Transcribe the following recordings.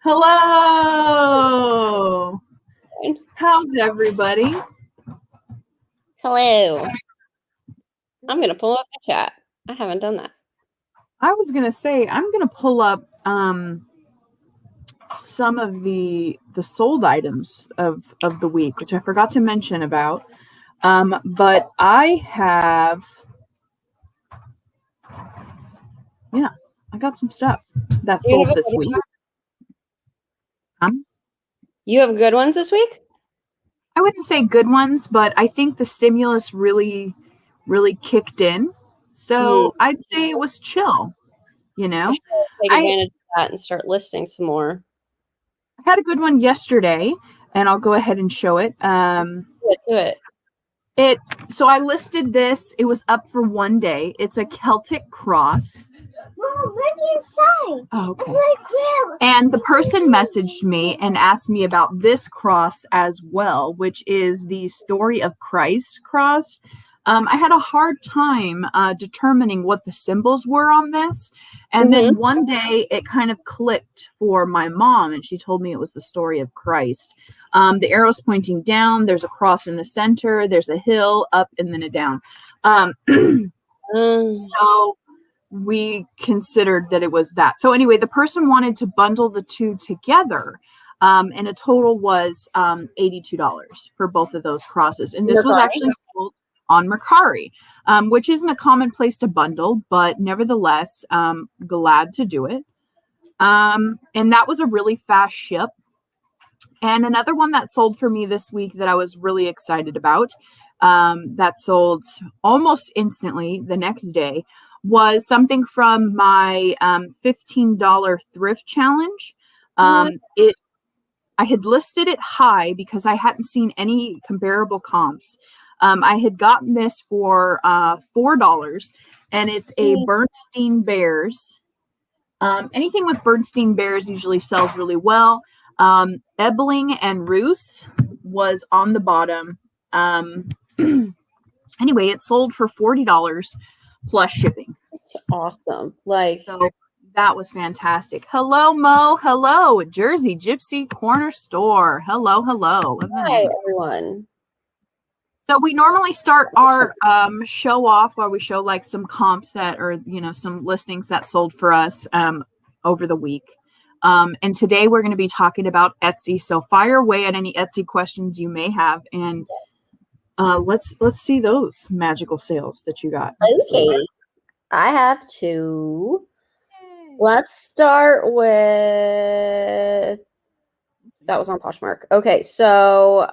Hello. How's everybody? Hello. I'm going to pull up my chat. I haven't done that. I was going to say, I'm going to pull up some of the sold items of the week, which I forgot to mention about. But I have, I got some stuff that sold this week. You have good ones this week? I wouldn't say good ones, but I think the stimulus really kicked in. So I'd say it was chill, you know. Take advantage of that and start listing some more. I had a good one yesterday, and I'll go ahead and show it. Do it. So I listed this. It was up for one day. It's a Celtic Cross. Mom, what's inside? Oh, okay. And the person messaged me and asked me about this cross as well, which is the Story of Christ cross. I had a hard time determining what the symbols were on this. And then one day it kind of clicked for my mom, and she told me it was the Story of Christ. The arrow's pointing down. There's a cross in the center. There's a hill up and then a down. So we considered that it was that. So anyway, the person wanted to bundle the two together. And a total was $82 for both of those crosses. And this was actually sold on Mercari, which isn't a common place to bundle, but nevertheless, glad to do it. And that was a really fast ship. And another one that sold for me this week that I was really excited about, that sold almost instantly the next day, was something from my $15 thrift challenge. I had listed it high because I hadn't seen any comparable comps. I had gotten this for $4, and it's a Bernstein Bears. Anything with Bernstein Bears usually sells really well. Ebling and Roos was on the bottom. Anyway, it sold for $40 plus shipping. That's awesome. So that was fantastic. Hello, Mo. Hello, Jersey Gypsy Corner Store. Hello. Hi, everyone. So we normally start our show off where we show like some comps that are, some listings that sold for us over the week. And today we're going to be talking about Etsy. So fire away at any Etsy questions you may have, and let's see those magical sales that you got. Okay, I have two. Let's start with that was on Poshmark. Okay, so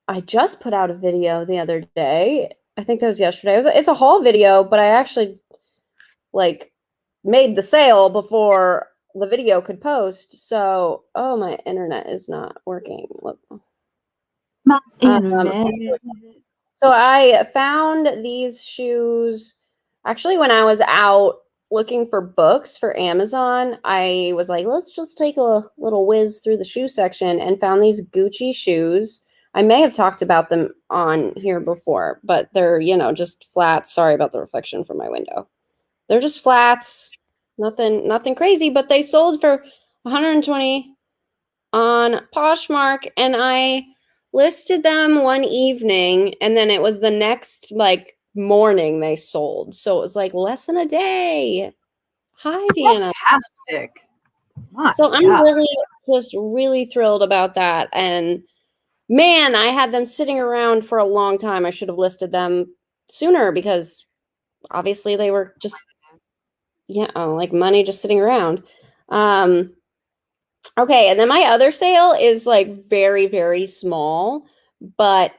I just put out a video the other day. I think that was yesterday. It's a haul video, but I actually made the sale before the video could post. So, my internet is not working. Look. My internet. So I found these shoes actually when I was out looking for books for Amazon. I was like, let's just take a little whiz through the shoe section and found these Gucci shoes. I may have talked about them on here before, but they're, just flats. Sorry about the reflection from my window. They're just flats. Nothing crazy, but they sold for $120 on Poshmark, and I listed them one evening, and then it was the next morning they sold. So it was less than a day. Hi, Deanna. Fantastic. So I'm really thrilled about that. And man, I had them sitting around for a long time. I should have listed them sooner because obviously they were just money just sitting around. Okay, and then my other sale is very, very small, but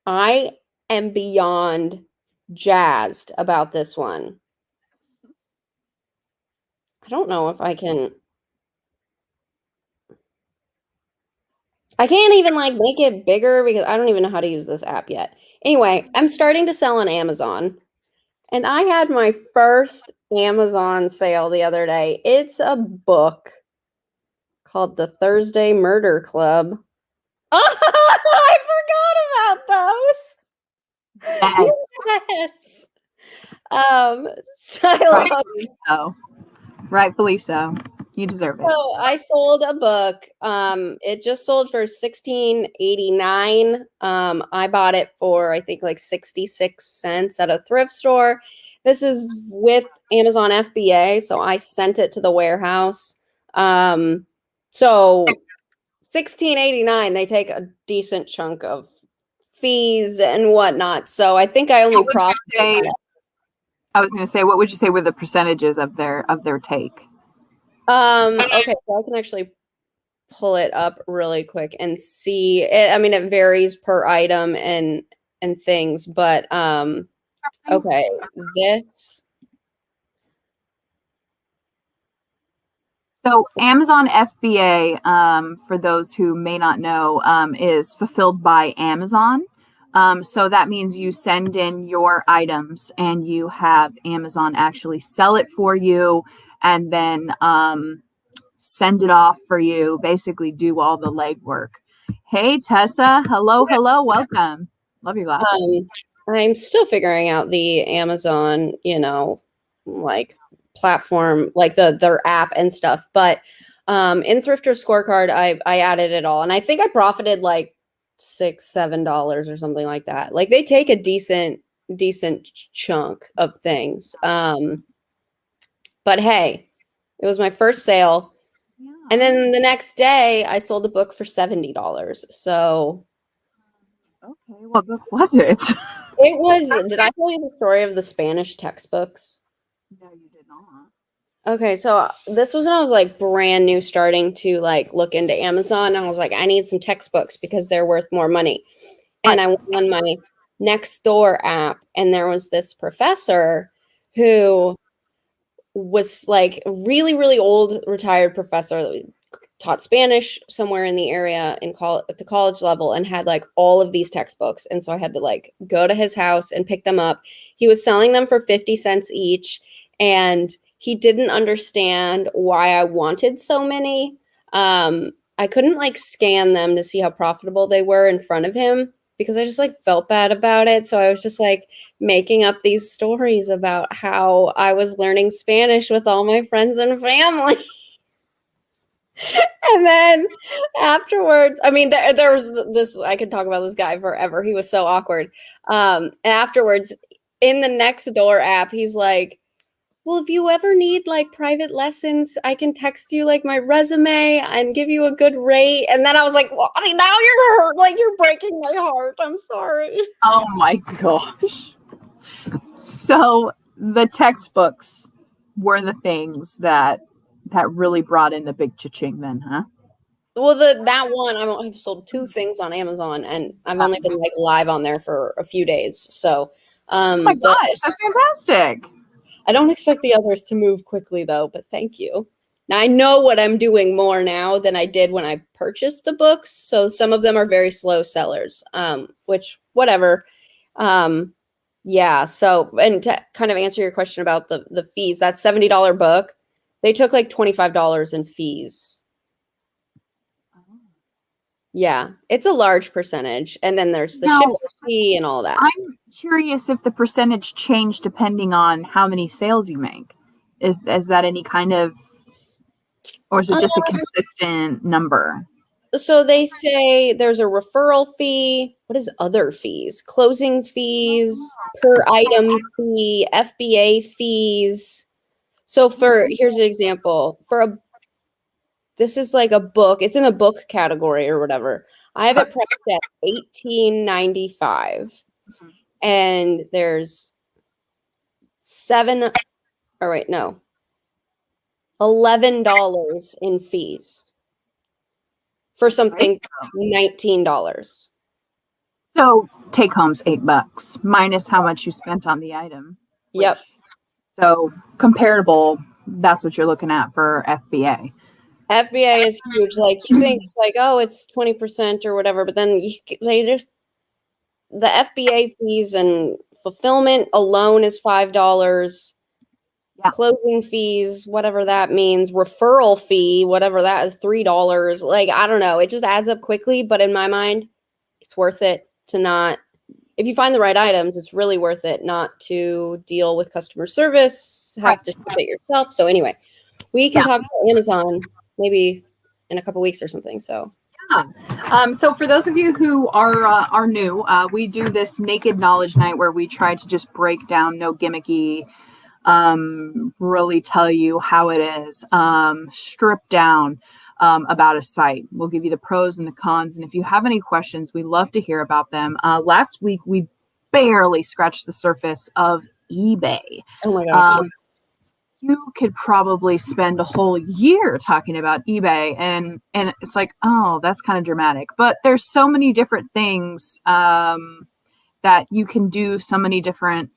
I am beyond jazzed about this one. I don't know if I can. I can't even make it bigger because I don't even know how to use this app yet. Anyway, I'm starting to sell on Amazon, and I had my first Amazon sale the other day. It's a book called The Thursday Murder Club. Oh, I forgot about those. Yes. So I love Rightfully so. You deserve it. So I sold a book. It just sold for $16.89. I bought it for I think like 66 cents at a thrift store. This is with Amazon FBA, so I sent it to the warehouse. So $16.89, they take a decent chunk of fees and whatnot. So I think I only What would you profited. say- I was going to say, what would you say were the percentages of their take? Okay, so I can actually pull it up really quick and see it. I mean, it varies per item and things, but okay, this. So Amazon FBA, for those who may not know, is fulfilled by Amazon. So that means you send in your items and you have Amazon actually sell it for you and then send it off for you, basically do all the legwork. Hey, Tessa. Hello, welcome. Love your glasses. I'm still figuring out the Amazon, like platform, like their app and stuff. But in Thrifter Scorecard, I added it all, and I think I profited like $6-7 or something like that. Like they take a decent chunk of things. But hey, it was my first sale. Yeah. And then the next day I sold a book for $70. So Okay, what book was it? it was, did I tell you the story of the Spanish textbooks? No, you did not. Okay, so this was when I was like brand new starting to like look into Amazon. I was like, I need some textbooks because they're worth more money. And I went on my Nextdoor app and there was this professor who was like really, really old retired professor that taught Spanish somewhere in the area at the college level and had like all of these textbooks. And so I had to like go to his house and pick them up. He was selling them for 50 cents each. And he didn't understand why I wanted so many. I couldn't like scan them to see how profitable they were in front of him because I just like felt bad about it. So I was just like making up these stories about how I was learning Spanish with all my friends and family. And then afterwards, I mean, there was this, I could talk about this guy forever. He was so awkward. Afterwards, in the Nextdoor app, he's like, well, if you ever need like private lessons, I can text you like my resume and give you a good rate. And then I was like, well, now you're hurt. Like you're breaking my heart. I'm sorry. Oh my gosh. So the textbooks were the things that really brought in the big cha-ching then, huh? Well, that one, I've sold 2 things on Amazon and I've only been like live on there for a few days. So, oh my gosh, that's fantastic. I don't expect the others to move quickly though, but thank you. Now I know what I'm doing more now than I did when I purchased the books. So some of them are very slow sellers, which whatever. Yeah. So, and to kind of answer your question about the fees, that $70 book, they took like $25 in fees. Yeah, it's a large percentage. And then there's the shipping fee and all that. I'm curious if the percentage changed depending on how many sales you make. Is that any kind of, or is it just a consistent number? So they say there's a referral fee. What is other fees? Closing fees, per item fee, FBA fees. So here's an example. This is like a book. It's in the book category or whatever. I have it priced at $18.95. And there's $11 in fees for something $19. So take home's $8 minus how much you spent on the item. Yep. So comparable, that's what you're looking at for FBA. FBA is huge. Like you think like, oh, it's 20% or whatever, but then there's the FBA fees and fulfillment alone is $5. Yeah. Closing fees, whatever that means, referral fee, whatever that is, $3. Like, I don't know. It just adds up quickly. But in my mind, it's worth it to not, if you find the right items, it's really worth it not to deal with customer service, have to ship it yourself. So anyway, we can Yeah. talk about Amazon maybe in a couple weeks or something. So So for those of you who are new, we do this naked knowledge night where we try to just break down, no gimmicky, really tell you how it is, strip down about a site. We'll give you the pros and the cons, and if you have any questions, we love to hear about them. Last week we barely scratched the surface of eBay. oh my gosh. You could probably spend a whole year talking about eBay, and it's like, oh, that's kind of dramatic. But there's so many different things that you can do, so many different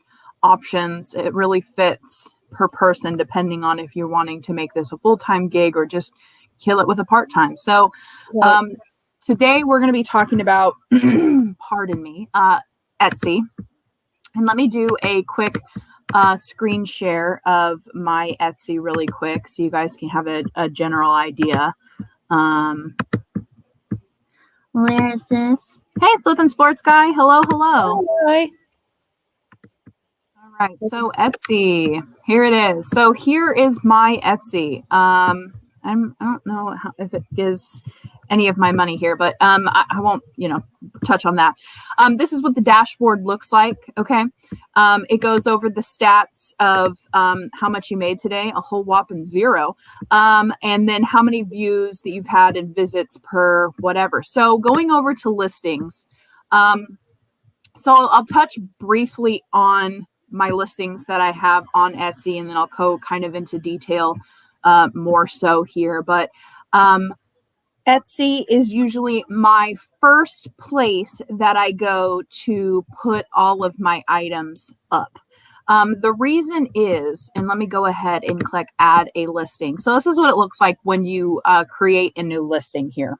options. It really fits per person, depending on if you're wanting to make this a full-time gig or just kill it with a part-time. So today we're going to be talking about, pardon me, Etsy. And let me do a quick screen share of my Etsy really quick so you guys can have a general idea. Where is this? Hey, Flippin' Sports Guy. Hello. Hi. All right, so Etsy, here it is. So here is my Etsy. I don't know if it gives any of my money here, but I won't, touch on that. This is what the dashboard looks like. Okay, it goes over the stats of how much you made today, a whole whopping 0, and then how many views that you've had and visits per whatever. So going over to listings, so I'll touch briefly on my listings that I have on Etsy, and then I'll go kind of into detail more so here. But Etsy is usually my first place that I go to put all of my items up. The reason is, and let me go ahead and click add a listing. So this is what it looks like when you create a new listing here.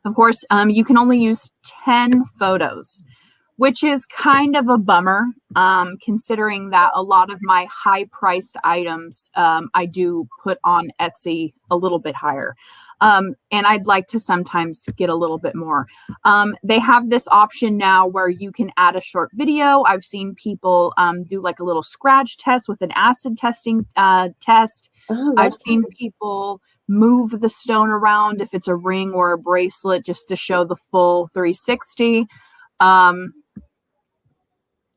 Of course, you can only use 10 photos, which is kind of a bummer, considering that a lot of my high-priced items I do put on Etsy a little bit higher. And I'd like to sometimes get a little bit more. They have this option now where you can add a short video. I've seen people do like a little scratch test with an acid testing test. Oh, I've seen people move the stone around if it's a ring or a bracelet just to show the full 360.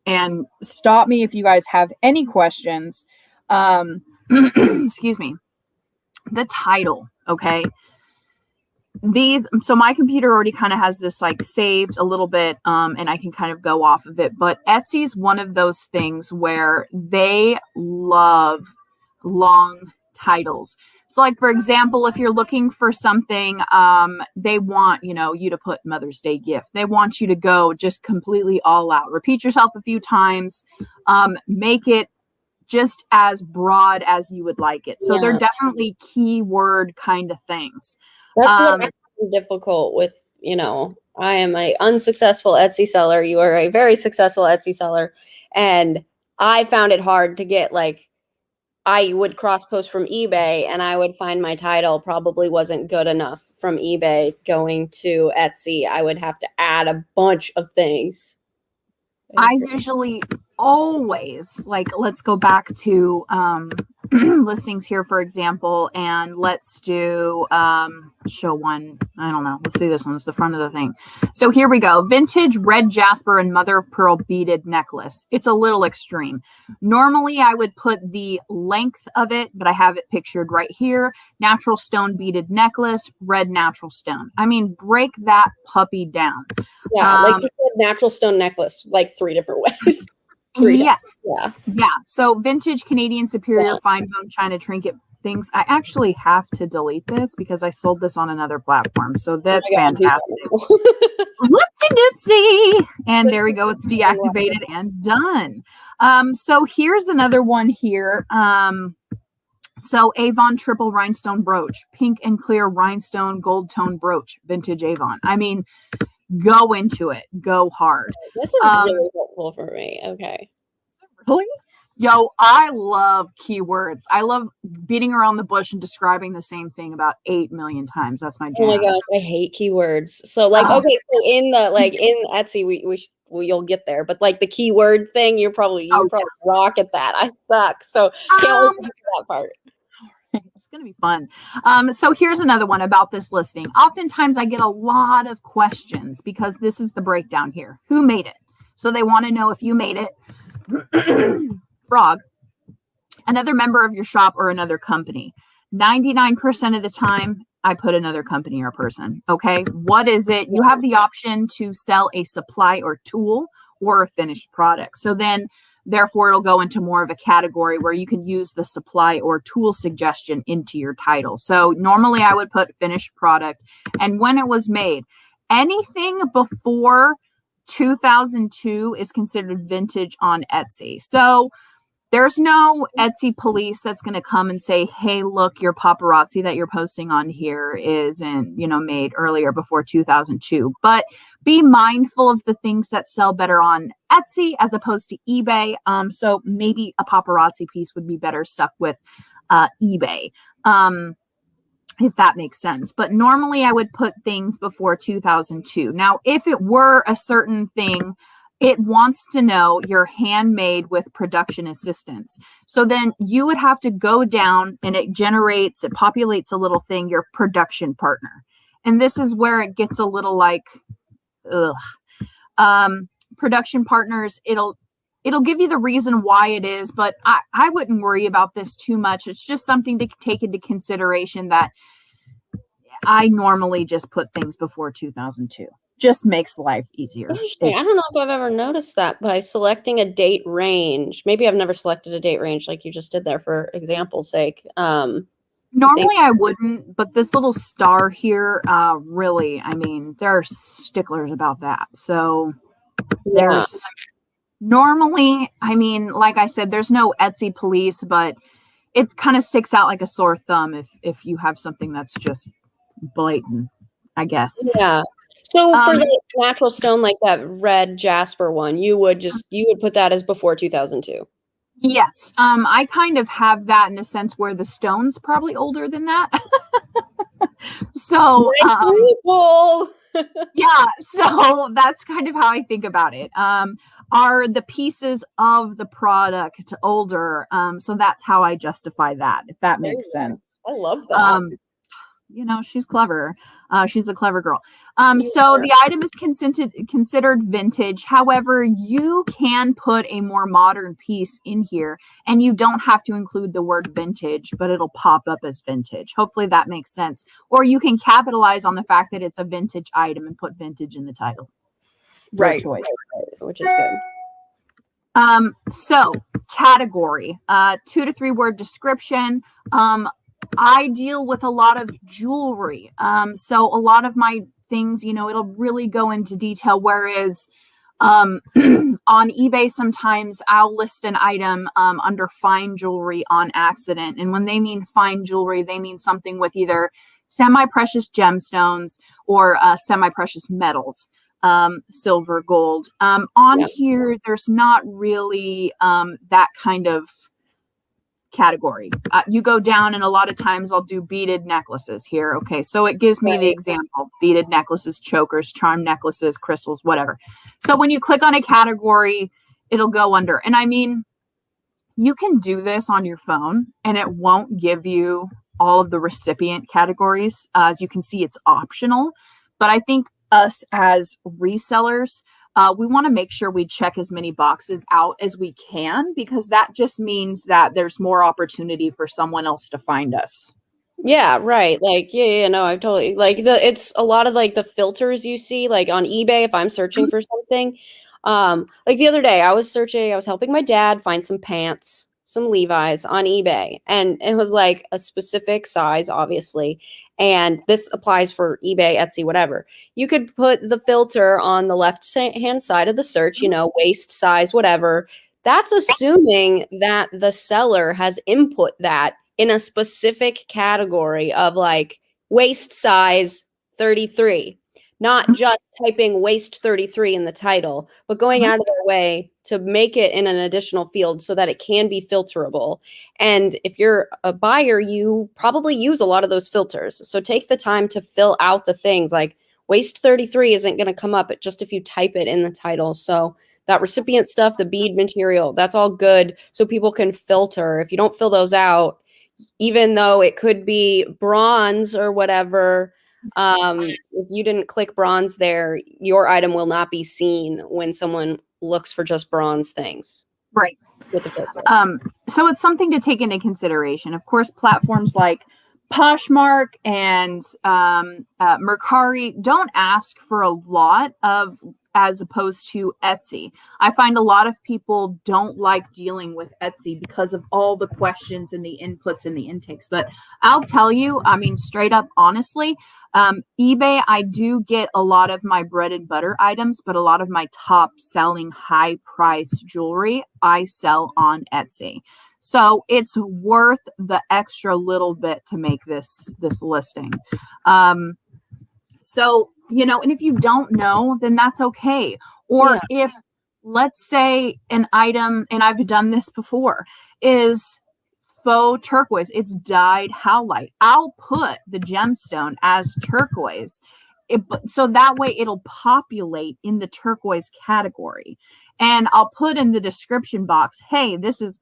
And stop me if you guys have any questions. Excuse me. The title, okay? So my computer already kind of has this like saved a little bit, and I can kind of go off of it. But Etsy's one of those things where they love long titles. So like, for example, if you're looking for something, they want, you to put Mother's Day gift. They want you to go just completely all out. Repeat yourself a few times. Make it just as broad as you would like it. So they're definitely keyword kind of things. That's what I find difficult with, I am an unsuccessful Etsy seller. You are a very successful Etsy seller. And I found it hard to get I would cross post from eBay and I would find my title probably wasn't good enough from eBay going to Etsy. I would have to add a bunch of things. I usually always let's go back to listings here, for example, and let's do show one. I don't know. Let's do this one. It's the front of the thing. So here we go. Vintage red jasper and mother of pearl beaded necklace. It's a little extreme. Normally I would put the length of it, but I have it pictured right here. Natural stone beaded necklace, red natural stone. I mean, break that puppy down. Yeah, you said natural stone necklace, 3 different ways. Yes. Yeah. So vintage Canadian superior fine bone china trinket things. I actually have to delete this because I sold this on another platform. So that's fantastic. Whoopsie doopsie. And there we go. It's deactivated and done. So here's another one here. So Avon triple rhinestone brooch, pink and clear rhinestone gold tone brooch, vintage Avon. I mean, go into it. Go hard. This is really helpful for me. Okay. Really? Yo, I love keywords. I love beating around the bush and describing the same thing about 8 million times. That's my jam. Oh my gosh, I hate keywords. So okay, so in the in Etsy, you'll get there, but the keyword thing, you probably rock at that. I suck. So can't wait to get that part. going to be fun. So here's another one about this listing. Oftentimes I get a lot of questions because this is the breakdown here. Who made it? So they want to know if you made it. Frog. Another member of your shop or another company. 99% of the time, I put another company or person. Okay. What is it? You have the option to sell a supply or tool or a finished product. So then, therefore, it'll go into more of a category where you can use the supply or tool suggestion into your title. So normally I would put finished product and when it was made. Anything before 2002 is considered vintage on Etsy. So there's no Etsy police that's going to come and say, hey, look, your paparazzi that you're posting on here isn't, made earlier before 2002. But be mindful of the things that sell better on Etsy as opposed to eBay. So maybe a paparazzi piece would be better stuck with eBay, if that makes sense. But normally I would put things before 2002. Now, if it were a certain thing, it wants to know you're handmade with production assistance. So then you would have to go down and it populates a little thing, your production partner. And this is where it gets a little like, production partners, it'll give you the reason why it is, but I wouldn't worry about this too much. It's just something to take into consideration that I normally just put things before 2002. Just makes life easier. Interesting. I don't know if I've ever noticed that by selecting a date range. Maybe I've never selected a date range like you just did there for example's sake. Normally I wouldn't, but this little star here, really, there are sticklers about that. So there's normally, like I said, there's no Etsy police, but it kind of sticks out like a sore thumb if you have something that's just blatant, I guess. Yeah. So for the natural stone, like that red jasper one, you would put that as before 2002. Yes. I kind of have that in a sense where the stone's probably older than that. So yeah, so that's kind of how I think about it. Are the pieces of the product older? So that's how I justify that, if that makes sense. I love that. She's clever. She's a clever girl. So the item is considered vintage. However, you can put a more modern piece in here and you don't have to include the word vintage, but it'll pop up as vintage. Hopefully that makes sense. Or you can capitalize on the fact that it's a vintage item and put vintage in the title. Right. Choice. Which is good. So category, 2 to 3 word description. I deal with a lot of jewelry. So a lot of my things, it'll really go into detail. Whereas on eBay, sometimes I'll list an item under fine jewelry on accident. And when they mean fine jewelry, they mean something with either semi-precious gemstones or semi-precious metals, silver, gold. Here, there's not really that kind of category. You go down and a lot of times I'll do beaded necklaces here. Okay. So it gives me the example, beaded necklaces, chokers, charm necklaces, crystals, whatever. So when you click on a category, it'll go under. And you can do this on your phone and it won't give you all of the recipient categories. As you can see, it's optional, but I think us as resellers, we want to make sure we check as many boxes out as we can, because that just means that there's more opportunity for someone else to find us. Yeah, right. Like, no, I totally it's a lot of like the filters you see, like on eBay, if I'm searching for something. Like the other day I was helping my dad find some pants, some Levi's on eBay, and it was like a specific size, obviously. And this applies for eBay, Etsy, whatever. You could put the filter on the left-hand side of the search, waist size, whatever. That's assuming that the seller has input that in a specific category of like waist size 33, not just typing waist 33 in the title, but going out of their way to make it in an additional field so that it can be filterable. And if you're a buyer, you probably use a lot of those filters. So take the time to fill out the things like waist 33 isn't going to come up just if you type it in the title. So that recipient stuff, the bead material, that's all good. So people can filter. If you don't fill those out, even though it could be bronze or whatever, if you didn't click bronze there, your item will not be seen when someone looks for just bronze things. Right. With the filter. So it's something to take into consideration. Of course, platforms like Poshmark and Mercari don't ask for a lot of, as opposed to Etsy. I find a lot of people don't like dealing with Etsy because of all the questions and the inputs and the intakes. But I'll tell you, I mean, straight up, honestly, eBay, I do get a lot of my bread and butter items, but a lot of my top selling high price jewelry I sell on Etsy. So it's worth the extra little bit to make this listing. So, you know, and if you don't know, then that's okay. Or if, let's say, an item, and I've done this before, is faux turquoise, it's dyed howlite. I'll put the gemstone as turquoise. So that way it'll populate in the turquoise category. And I'll put in the description box, hey, this is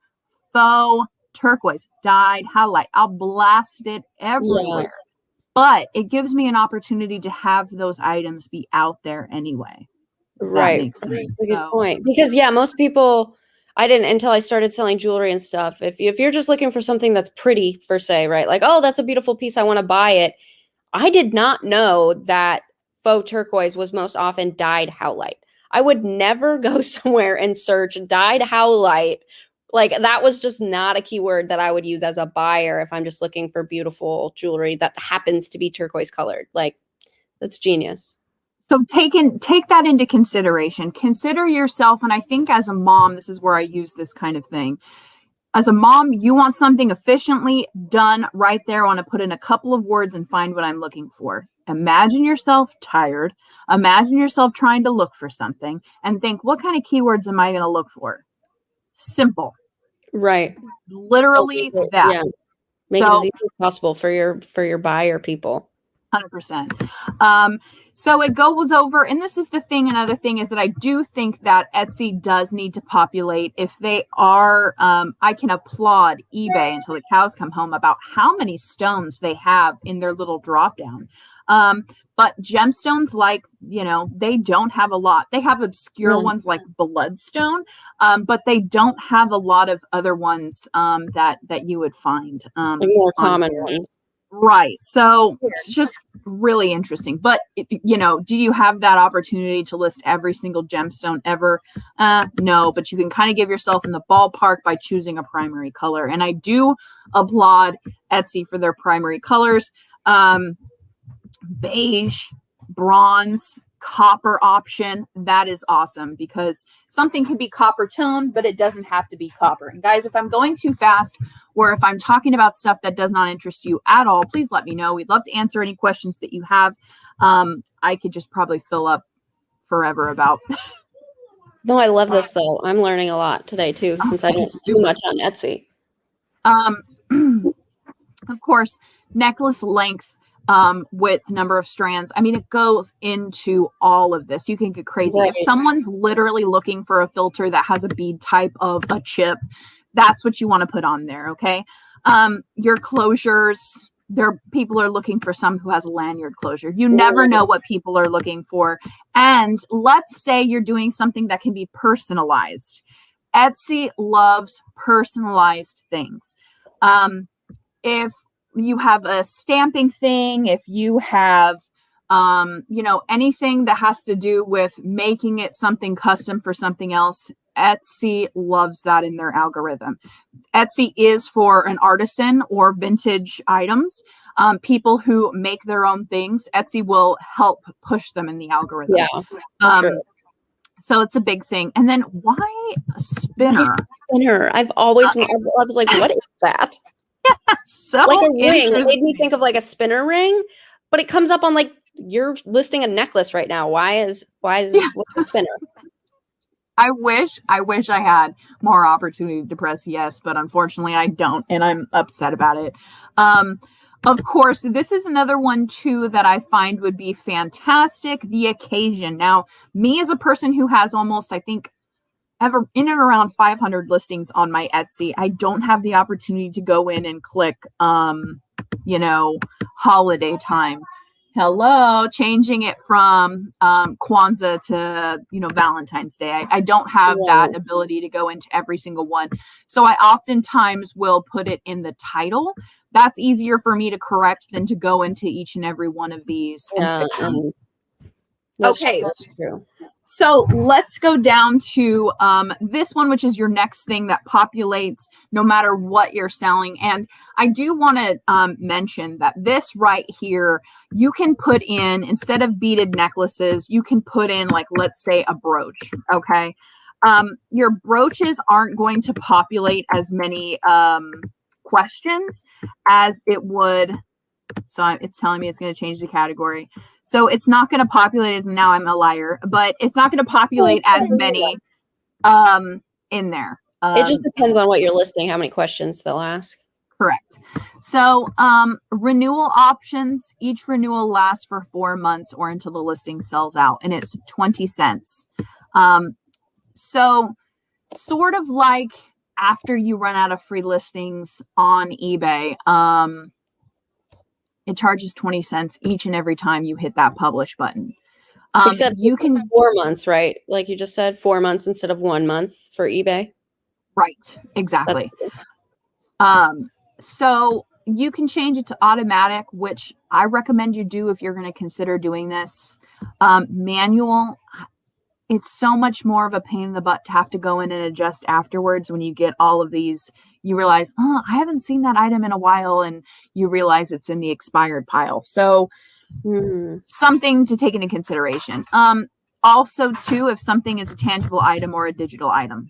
faux turquoise, dyed howlite. I'll blast it everywhere. Yeah. But it gives me an opportunity to have those items be out there anyway. Right. That makes sense. That's a good point. Because most people, I didn't until I started selling jewelry and stuff. If you're just looking for something that's pretty, per se, right? Like, oh, that's a beautiful piece, I want to buy it. I did not know that faux turquoise was most often dyed howlite. I would never go somewhere and search dyed howlite. Like, that was just not a keyword that I would use as a buyer if I'm just looking for beautiful jewelry that happens to be turquoise colored. Like, that's genius. So take that into consideration. Consider yourself, and I think as a mom, this is where I use this kind of thing. As a mom, you want something efficiently done right there. I want to put in a couple of words and find what I'm looking for. Imagine yourself tired. Imagine yourself trying to look for something and think, what kind of keywords am I going to look for? Simple. Right. Literally that. Yeah. Make it as easy as possible for your buyer people. 100%. So it goes over, and this is the thing. Another thing is that I do think that Etsy does need to populate. If they are, I can applaud eBay until the cows come home about how many stones they have in their little drop down. But gemstones, like, you know, they don't have a lot. They have obscure ones like bloodstone, but they don't have a lot of other ones that you would find. More common ones. Right. So it's just really interesting. But, you know, do you have that opportunity to list every single gemstone ever? No, but you can kind of give yourself in the ballpark by choosing a primary color. And I do applaud Etsy for their primary colors. Beige, bronze, copper option. That is awesome because something can be copper tone, but it doesn't have to be copper. And guys, if I'm going too fast or if I'm talking about stuff that does not interest you at all, please let me know. We'd love to answer any questions that you have. I could just probably fill up forever about. No, I love this though. I'm learning a lot today too, since I don't do much on Etsy. Of course, necklace length, width, number of strands. I mean, it goes into all of this. You can get crazy. Right. If someone's literally looking for a filter that has a bead type of a chip, that's what you want to put on there. Okay. Your closures, people are looking for some who has a lanyard closure. You never know what people are looking for. And let's say you're doing something that can be personalized. Etsy loves personalized things. If you have a stamping thing, if you have, anything that has to do with making it something custom for something else, Etsy loves that in their algorithm. Etsy is for an artisan or vintage items. People who make their own things, Etsy will help push them in the algorithm. Yeah, sure. So it's a big thing. And then why a spinner? I was like, what is that? Yeah, so like a ring. It made me think of like a spinner ring, but it comes up on like you're listing a necklace right now. Why is this a spinner? I wish I had more opportunity to press yes, but unfortunately I don't, and I'm upset about it. Of course, this is another one too that I find would be fantastic. The occasion. Now, me as a person who has almost, I have in and around 500 listings on my Etsy. I don't have the opportunity to go in and click, holiday time. Hello, changing it from Kwanzaa to, Valentine's Day. I don't have that ability to go into every single one. So I oftentimes will put it in the title. That's easier for me to correct than to go into each and every one of these and fix them. Okay. That's true. So let's go down to this one, which is your next thing that populates no matter what you're selling. And I do want to mention that this right here, you can put in, instead of beaded necklaces, you can put in, like, let's say a brooch. Okay. Your brooches aren't going to populate as many questions as it would. So it's telling me it's going to change the category. So it's not going to populate as, now I'm a liar, but it's not going to populate as many in there. It just depends on what you're listing, how many questions they'll ask. Correct. So renewal options, each renewal lasts for 4 months or until the listing sells out, and it's 20 cents. So sort of like after you run out of free listings on eBay, it charges 20 cents each and every time you hit that publish button. Except you can 4 months, right? Like you just said, 4 months instead of 1 month for eBay. Right. Exactly. So you can change it to automatic, which I recommend you do if you're going to consider doing this. Manual, it's so much more of a pain in the butt to have to go in and adjust afterwards. When you get all of these, you realize, oh, I haven't seen that item in a while, and you realize it's in the expired pile. So something to take into consideration. Also, too, if something is a tangible item or a digital item.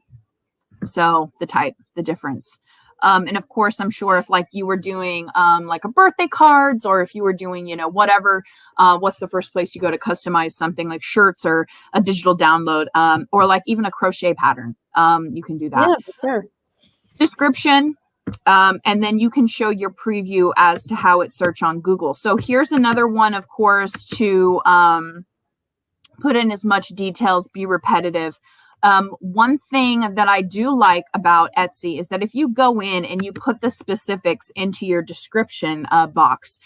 So the type, the difference. And of course, I'm sure if like you were doing like a birthday cards, or if you were doing, whatever, what's the first place you go to customize something like shirts or a digital download, or like even a crochet pattern, you can do that. Yeah, for sure. Description. And then you can show your preview as to how it's searched on Google. So here's another one, of course, to put in as much details, be repetitive. One thing that I do like about Etsy is that if you go in and you put the specifics into your description box,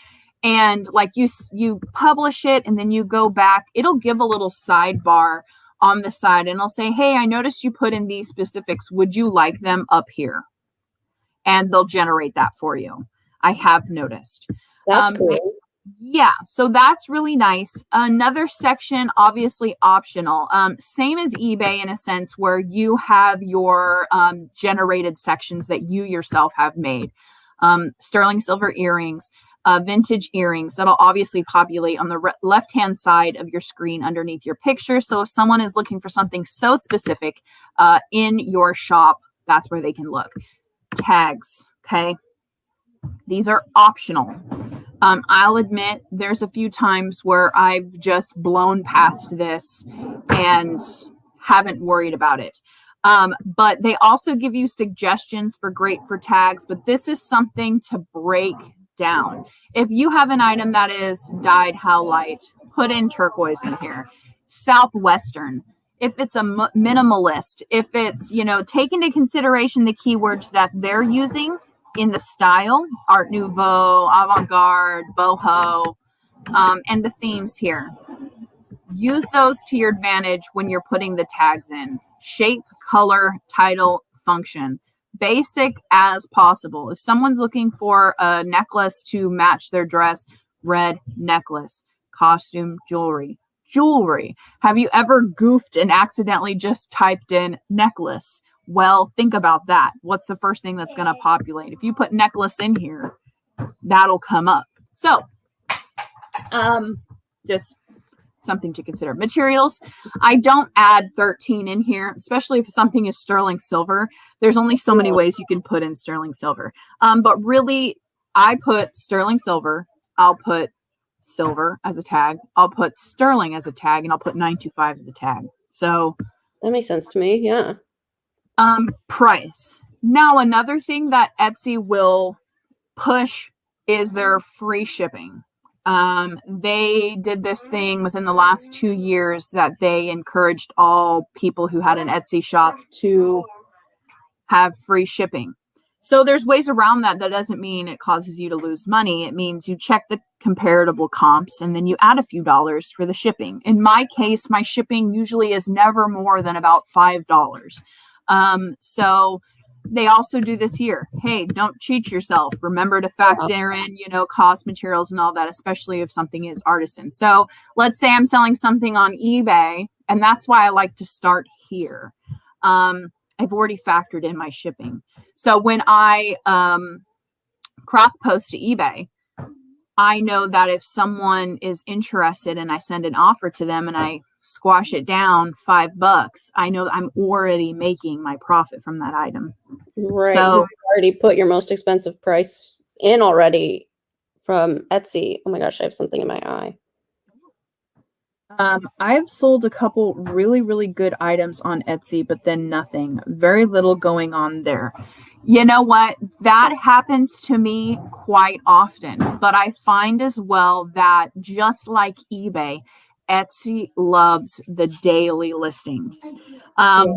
and like you publish it and then you go back, it'll give a little sidebar on the side and it'll say, hey, I noticed you put in these specifics. Would you like them up here? And they'll generate that for you. I have noticed. That's cool. Yeah, so that's really nice. Another section, obviously optional. Same as eBay in a sense, where you have your generated sections that you yourself have made. Sterling silver earrings, vintage earrings, that'll obviously populate on the left-hand side of your screen underneath your picture. So if someone is looking for something so specific in your shop, that's where they can look. Tags, okay? These are optional. I'll admit there's a few times where I've just blown past this and haven't worried about it. But they also give you suggestions for great for tags, but this is something to break down. If you have an item that is dyed howlite, put in turquoise in here. Southwestern. If it's a minimalist, if it's, take into consideration the keywords that they're using in the style, Art Nouveau, avant-garde, boho, and the themes here. Use those to your advantage when you're putting the tags in. Shape, color, title, function. Basic as possible. If someone's looking for a necklace to match their dress, red necklace. Costume, jewelry. Jewelry. Have you ever goofed and accidentally just typed in necklace? Well, think about that. What's the first thing that's going to populate? If you put necklace in here, that'll come up. So, just something to consider. Materials. I don't add 13 in here, especially if something is sterling silver. There's only so many ways you can put in sterling silver. But really, I put sterling silver. I'll put silver as a tag. I'll put sterling as a tag, and I'll put 925 as a tag. So that makes sense to me. Yeah. Price. Now, another thing that Etsy will push is their free shipping. They did this thing within the last 2 years that they encouraged all people who had an Etsy shop to have free shipping. So there's ways around that. That doesn't mean it causes you to lose money. It means you check the comparable comps and then you add a few dollars for the shipping. In my case, my shipping usually is never more than about $5. So they also do this here. Hey, don't cheat yourself. Remember to factor in, cost, materials, and all that, especially if something is artisan. So let's say I'm selling something on eBay, and that's why I like to start here. I've already factored in my shipping. So when I cross post to eBay, I know that if someone is interested and I send an offer to them and I squash it down $5, I know I'm already making my profit from that item. Right. So you already put your most expensive price in already from Etsy. Oh my gosh, I have something in my eye. I've sold a couple really, really good items on Etsy, but then nothing. Very little going on there. You know what? That happens to me quite often, but I find as well that just like eBay, Etsy loves the daily listings.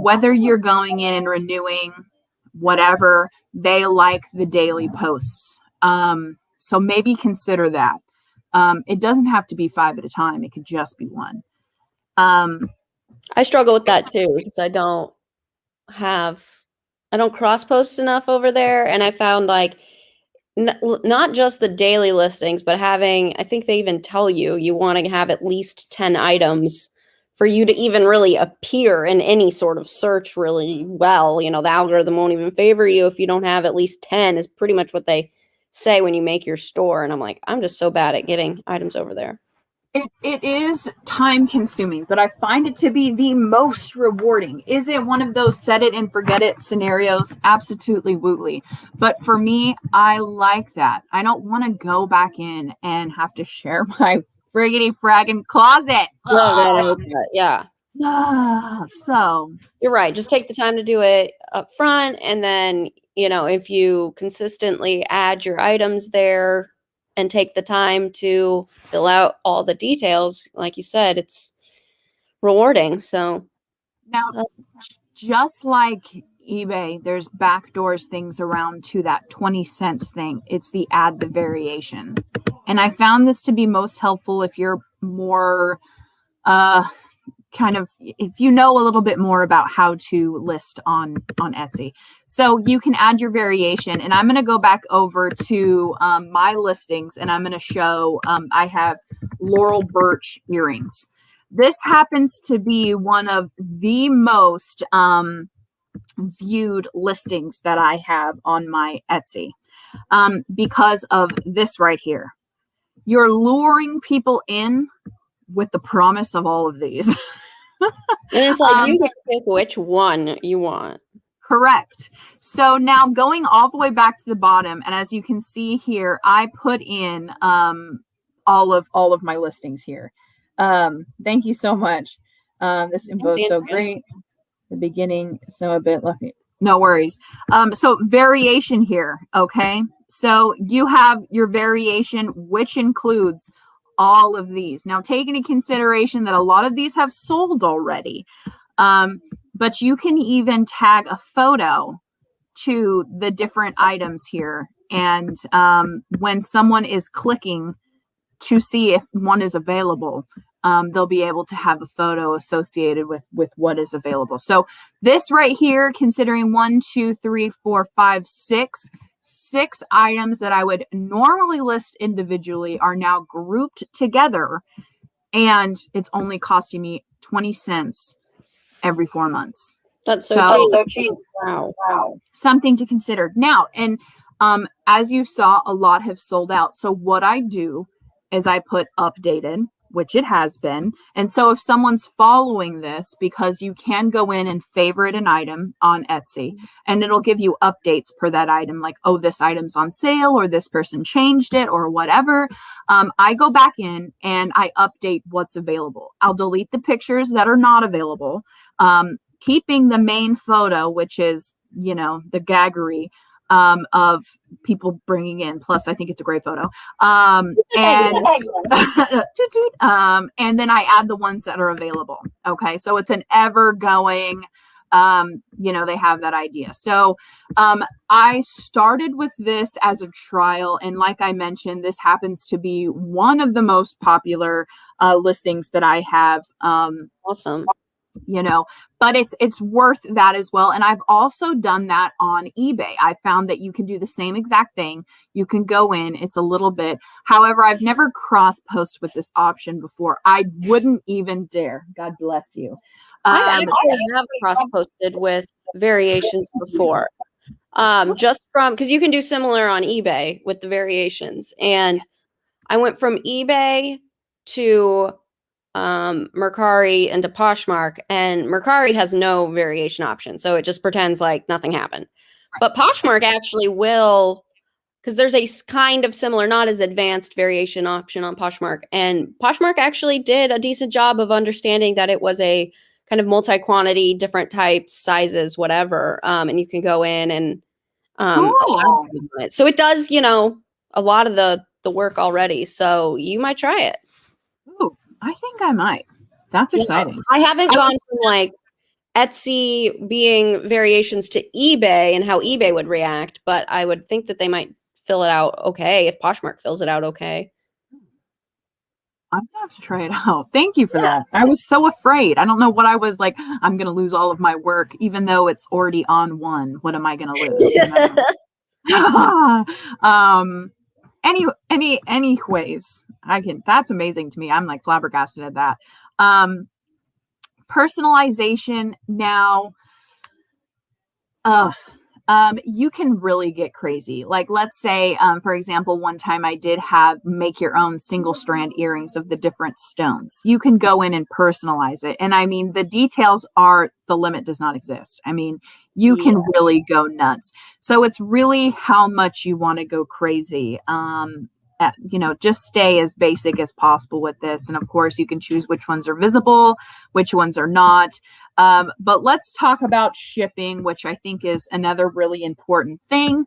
Whether you're going in and renewing whatever, they like the daily posts. So maybe consider that. It doesn't have to be 5 at a time. It could just be one. I struggle with that too because I don't cross post enough over there. And I found like not just the daily listings, but I think they even tell you want to have at least 10 items for you to even really appear in any sort of search really well. The algorithm won't even favor you if you don't have at least 10 is pretty much what they say when you make your store. And I'm like, I'm just so bad at getting items over there. It is time consuming, but I find it to be the most rewarding. Is it one of those set it and forget it scenarios? Absolutely wootly. But for me, I like that. I don't want to go back in and have to share my friggity fragging closet. Yeah. So you're right. Just take the time to do it up front. And then, if you consistently add your items there and take the time to fill out all the details, like you said, it's rewarding. So now, just like eBay, there's backdoors things around to that 20 cents thing. It's the add the variation. And I found this to be most helpful if you're more if you know a little bit more about how to list on Etsy. So you can add your variation, and I'm going to go back over to my listings, and I'm going to show I have Laurel Birch earrings. This happens to be one of the most viewed listings that I have on my Etsy because of this right here. You're luring people in with the promise of all of these. And it's like you can pick which one you want. Correct. So now going all the way back to the bottom, and as you can see here, I put in all of my listings here. Thank you so much. This info is so great. The beginning, so a bit left. No worries. So variation here. Okay. So you have your variation, which includes all of these. Now, take into consideration that a lot of these have sold already, but you can even tag a photo to the different items here. And when someone is clicking to see if one is available, they'll be able to have a photo associated with what is available. So this right here, considering 1, 2, 3, 4, 5, 6 items that I would normally list individually are now grouped together, and it's only costing me 20 cents every 4 months. That's so cheap. Wow. Something to consider. Now, and as you saw, a lot have sold out. So what I do is I put updated, which it has been. And so if someone's following this, because you can go in and favorite an item on Etsy, and it'll give you updates per that item, like, oh, this item's on sale, or this person changed it, or whatever. I go back in and I update what's available. I'll delete the pictures that are not available, keeping the main photo, which is, the gaggery, of people bringing in. Plus, I think it's a great photo. And toot, toot. And then I add the ones that are available. Okay, so it's an ever going. They have that idea. So I started with this as a trial, and like I mentioned, this happens to be one of the most popular listings that I have. Awesome. But it's worth that as well. And I've also done that on eBay. I found that you can do the same exact thing. You can go in, it's a little bit. However, I've never cross post with this option before. I wouldn't even dare. God bless you. I actually have cross posted with variations before. Just from, because you can do similar on eBay with the variations. And I went from eBay to Mercari and to Poshmark, and Mercari has no variation option, so it just pretends like nothing happened. But Poshmark actually will, because there's a kind of similar, not as advanced variation option on Poshmark, and Poshmark actually did a decent job of understanding that it was a kind of multi-quantity, different types, sizes, whatever, and you can go in and Cool. it. So it does, a lot of the work already. So you might try it. Ooh, I think I might. That's exciting. I haven't gone from like Etsy being variations to eBay and how eBay would react, but I would think that they might fill it out okay if Poshmark fills it out okay. I'm gonna have to try it out. Thank you for that. I was so afraid. I don't know what I was like. I'm gonna lose all of my work, even though it's already on one. What am I gonna lose? Anyways, that's amazing to me. I'm like flabbergasted at that. Personalization now. You can really get crazy. Like, let's say, for example, one time I did have make your own single strand earrings of the different stones. You can go in and personalize it. And I mean, the details are, the limit does not exist. I mean, you can really go nuts. So it's really how much you want to go crazy. Just stay as basic as possible with this. And of course, you can choose which ones are visible, which ones are not. But let's talk about shipping, which I think is another really important thing.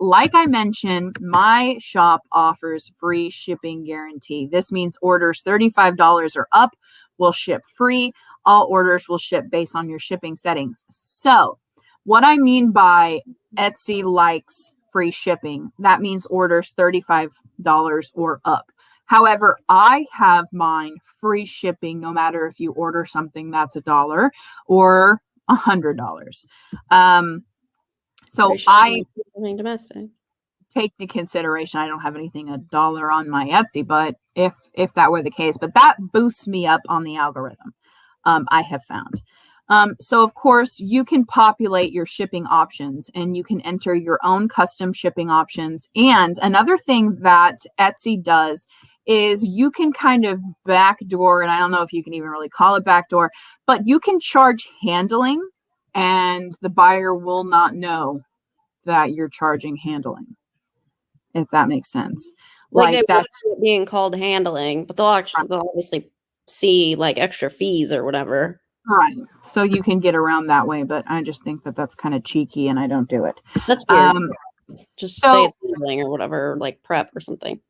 Like I mentioned, my shop offers free shipping guarantee. This means orders $35 or up will ship free. All orders will ship based on your shipping settings. So what I mean by Etsy likes free shipping, that means orders $35 or up. However, I have mine free shipping no matter if you order something that's $1 or $100. So I domestic take into consideration I don't have anything $1 on my Etsy, but if that were the case, but that boosts me up on the algorithm. I have found. So of course you can populate your shipping options and you can enter your own custom shipping options. And another thing that Etsy does is you can kind of backdoor, and I don't know if you can even really call it backdoor, but you can charge handling and the buyer will not know that you're charging handling, if that makes sense. Like that's being called handling, but they'll obviously see like extra fees or whatever. Right. So you can get around that way, but I just think that that's kind of cheeky and I don't do it. That's weird. Just say it's handling or whatever, like prep or something.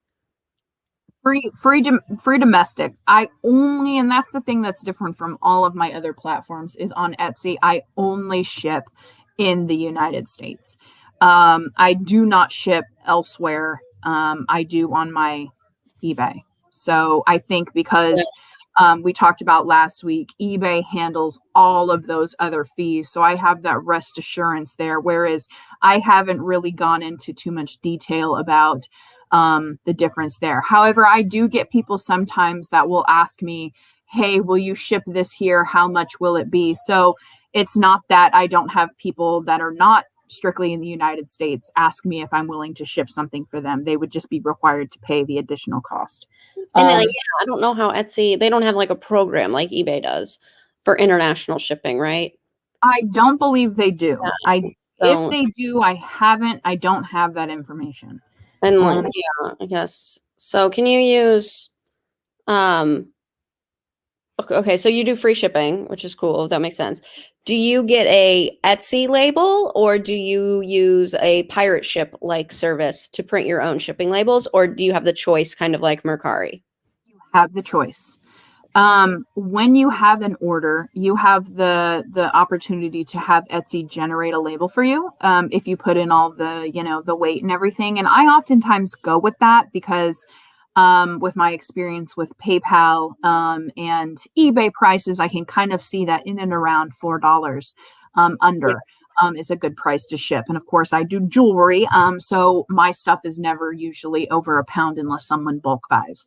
Free domestic. And that's the thing that's different from all of my other platforms is on Etsy. I only ship in the United States. I do not ship elsewhere. I do on my eBay. So I think because we talked about last week, eBay handles all of those other fees. So I have that rest assurance there, whereas I haven't really gone into too much detail about the difference there. However, I do get people sometimes that will ask me, hey, will you ship this here? How much will it be? So it's not that I don't have people that are not strictly in the United States ask me if I'm willing to ship something for them. They would just be required to pay the additional cost. And I don't know how Etsy, they don't have like a program like eBay does for international shipping, right? I don't believe they do. Yeah. If they do, I don't have that information. And I guess. So can you use Okay, so you do free shipping, which is cool. That makes sense. Do you get a Etsy label or do you use a pirate ship like service to print your own shipping labels, or do you have the choice kind of like Mercari? You have the choice. When you have an order, you have the opportunity to have Etsy generate a label for you. If you put in all the, the weight and everything. And I oftentimes go with that because with my experience with PayPal and eBay prices, I can kind of see that in and around $4 under is a good price to ship. And of course, I do jewelry, so my stuff is never usually over £1 unless someone bulk buys.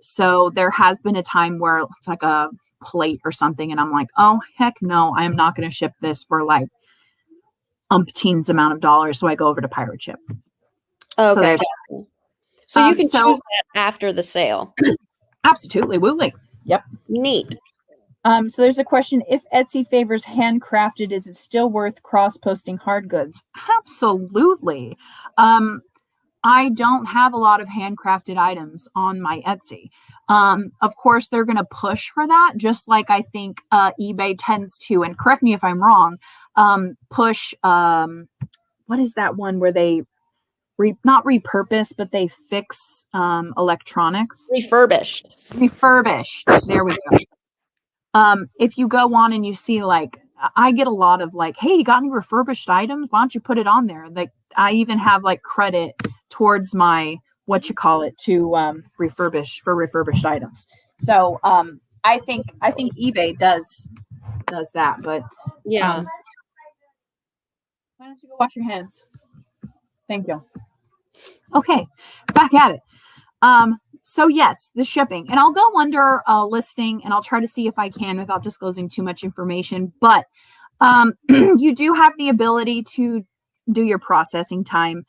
So there has been a time where it's like a plate or something, and I'm like, oh heck no, I am not going to ship this for like umpteens amount of dollars. So I go over to Pirate Ship. Okay. So you can so- choose that after the sale. Absolutely, woolly. Yep. Neat. So there's a question: if Etsy favors handcrafted, is it still worth cross-posting hard goods? Absolutely. I don't have a lot of handcrafted items on my Etsy. Of course, they're going to push for that, just like I think eBay tends to, and correct me if I'm wrong, push, what is that one where they not repurpose, but they fix electronics? Refurbished. There we go. If you go on and you see, like, I get a lot of like, hey, you got any refurbished items? Why don't you put it on there? Like, I even have like credit towards my to refurbished items. So I think eBay does that, but Yeah. why don't you go wash your hands? Thank you. Okay, back at it. So yes, the shipping, and I'll go under listing and I'll try to see if I can without disclosing too much information, but you do have the ability to do your processing time,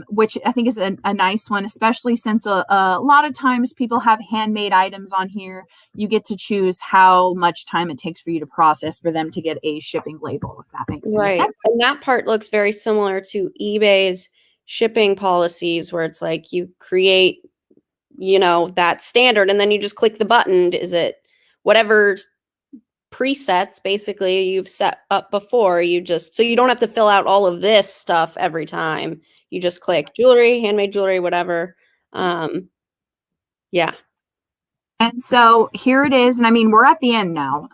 which I think is a nice one, especially since a lot of times people have handmade items on here. You get to choose how much time it takes for you to process for them to get a shipping label, if that makes any sense. And that part looks very similar to eBay's shipping policies, where it's like you create, that standard, and then you just click the button. Is it whatever presets basically you've set up before? So you don't have to fill out all of this stuff every time. You just click jewelry, handmade jewelry, whatever. Yeah. And so here it is. And I mean, we're at the end now.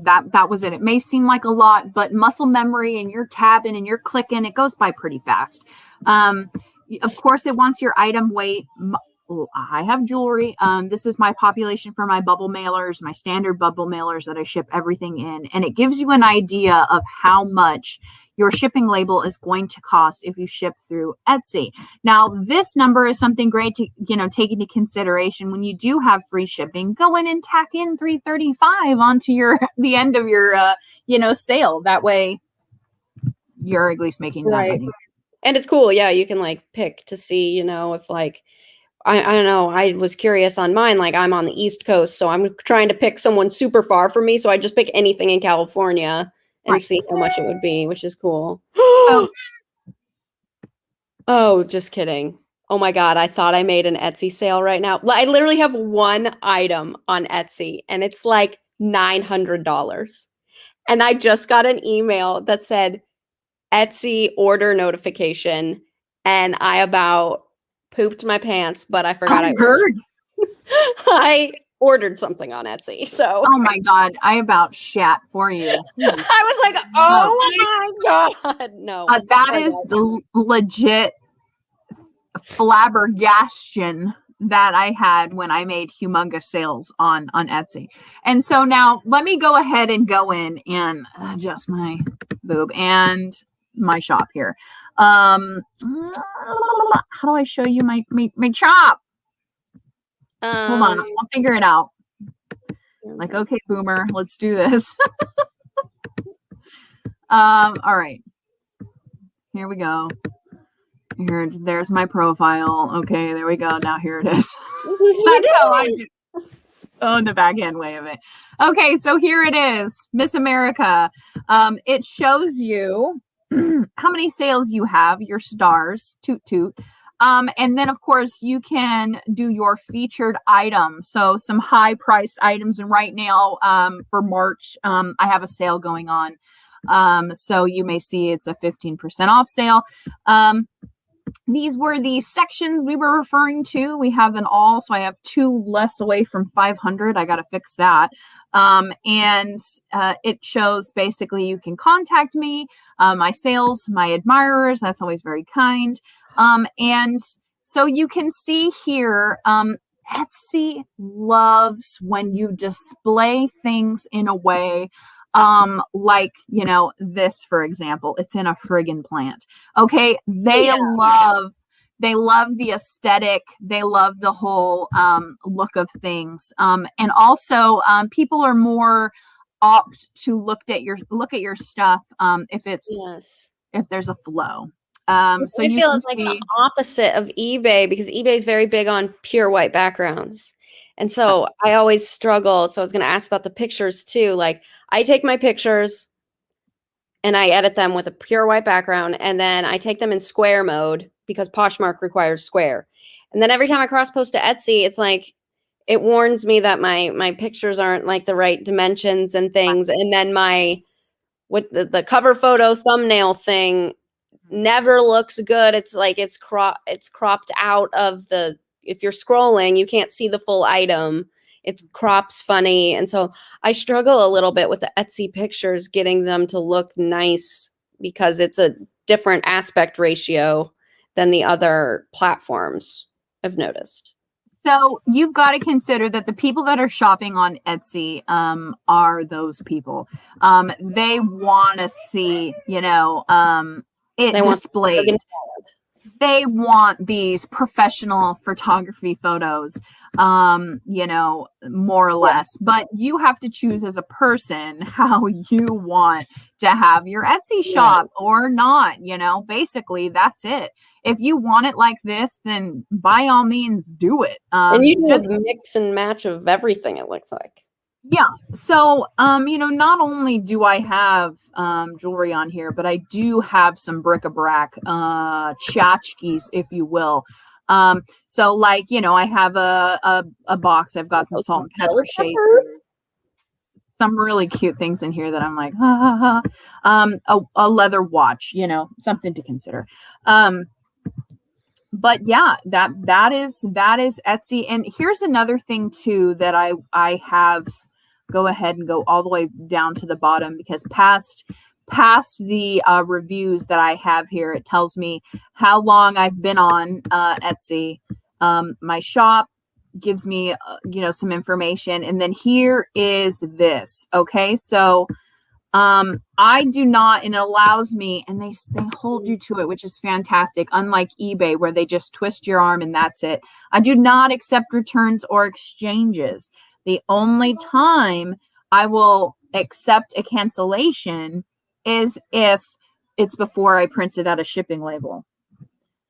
That was it. It may seem like a lot, but muscle memory and you're tabbing and you're clicking, it goes by pretty fast. Of course, it wants your item weight. I have jewelry. This is my population for my bubble mailers, my standard bubble mailers that I ship everything in. And it gives you an idea of how much your shipping label is going to cost if you ship through Etsy. Now, this number is something great to, take into consideration when you do have free shipping. Go in and tack in $3.35 onto the end of your, sale. That way you're at least making that money. And it's cool. Yeah. You can like pick to see, if like, I don't know. I was curious on mine. Like, I'm on the East Coast, so I'm trying to pick someone super far from me. So I just pick anything in California and see how much it would be, which is cool. Oh, just kidding. Oh my God. I thought I made an Etsy sale right now. I literally have one item on Etsy and it's like $900. And I just got an email that said Etsy order notification, and I about pooped my pants, but I forgot I heard. I ordered something on Etsy. So oh my God, I about shat for you. I was like, oh my God. No. That is the legit flabbergastion that I had when I made humongous sales on Etsy. And so now let me go ahead and go in and adjust my boob and my shop here. How do I show you my shop? Hold on, I'll figure it out. Like, okay, boomer, let's do this. All right, here we go. There's my profile. Okay, there we go. Now here it is. That's how I do. Oh, in the backhand way of it. Okay, so here it is, Miss America. It shows you how many sales you have, your stars, toot toot. And then, of course, you can do your featured items. So some high priced items. And right now, for March, I have a sale going on. So you may see it's a 15% off sale. These were the sections we were referring to. We have an all, so I have 2 less away from 500. I got to fix that. And it shows basically you can contact me, my sales, my admirers. That's always very kind. And so you can see here, Etsy loves when you display things in a way like, you know, this, for example, it's in a friggin' plant. Okay. They love the aesthetic. They love the whole look of things. And also people are more opt to look at your stuff if it's if there's a flow. So I you feel can it's like see the opposite of eBay, because eBay is very big on pure white backgrounds. And so I always struggle. So I was going to ask about the pictures too. Like, I take my pictures and I edit them with a pure white background, and then I take them in square mode because Poshmark requires square. And then every time I cross post to Etsy, it's like it warns me that my pictures aren't like the right dimensions and things. And then the cover photo thumbnail thing never looks good. It's like it's cropped out of the, if you're scrolling, you can't see the full item. It crops funny. And so I struggle a little bit with the Etsy pictures, getting them to look nice because it's a different aspect ratio than the other platforms, I've noticed. So you've got to consider that the people that are shopping on Etsy are those people. They want to see, you know, it displayed. They want these professional photography photos, you know, more or less. But you have to choose as a person how you want to have your Etsy shop or not. You know, basically, that's it. If you want it like this, then by all means do it. And you just mix and match of everything, it looks like. Yeah. So, you know, not only do I have jewelry on here, but I do have some bric-a-brac, tchotchkes, if you will. So like, you know, I have a box. I've got some salt and pepper shakers, some really cute things in here that I'm like, ha, ha, ha. A leather watch, you know, something to consider. But yeah, that is Etsy. And here's another thing too that I have. Go ahead and go all the way down to the bottom, because past the reviews that I have here, it tells me how long I've been on Etsy. My shop gives me you know, some information, and then here is this. Okay, so I do not, and it allows me, and they hold you to it, which is fantastic, unlike eBay where they just twist your arm and that's it. I do not accept returns or exchanges. The only time I will accept a cancellation is if it's before I printed out a shipping label.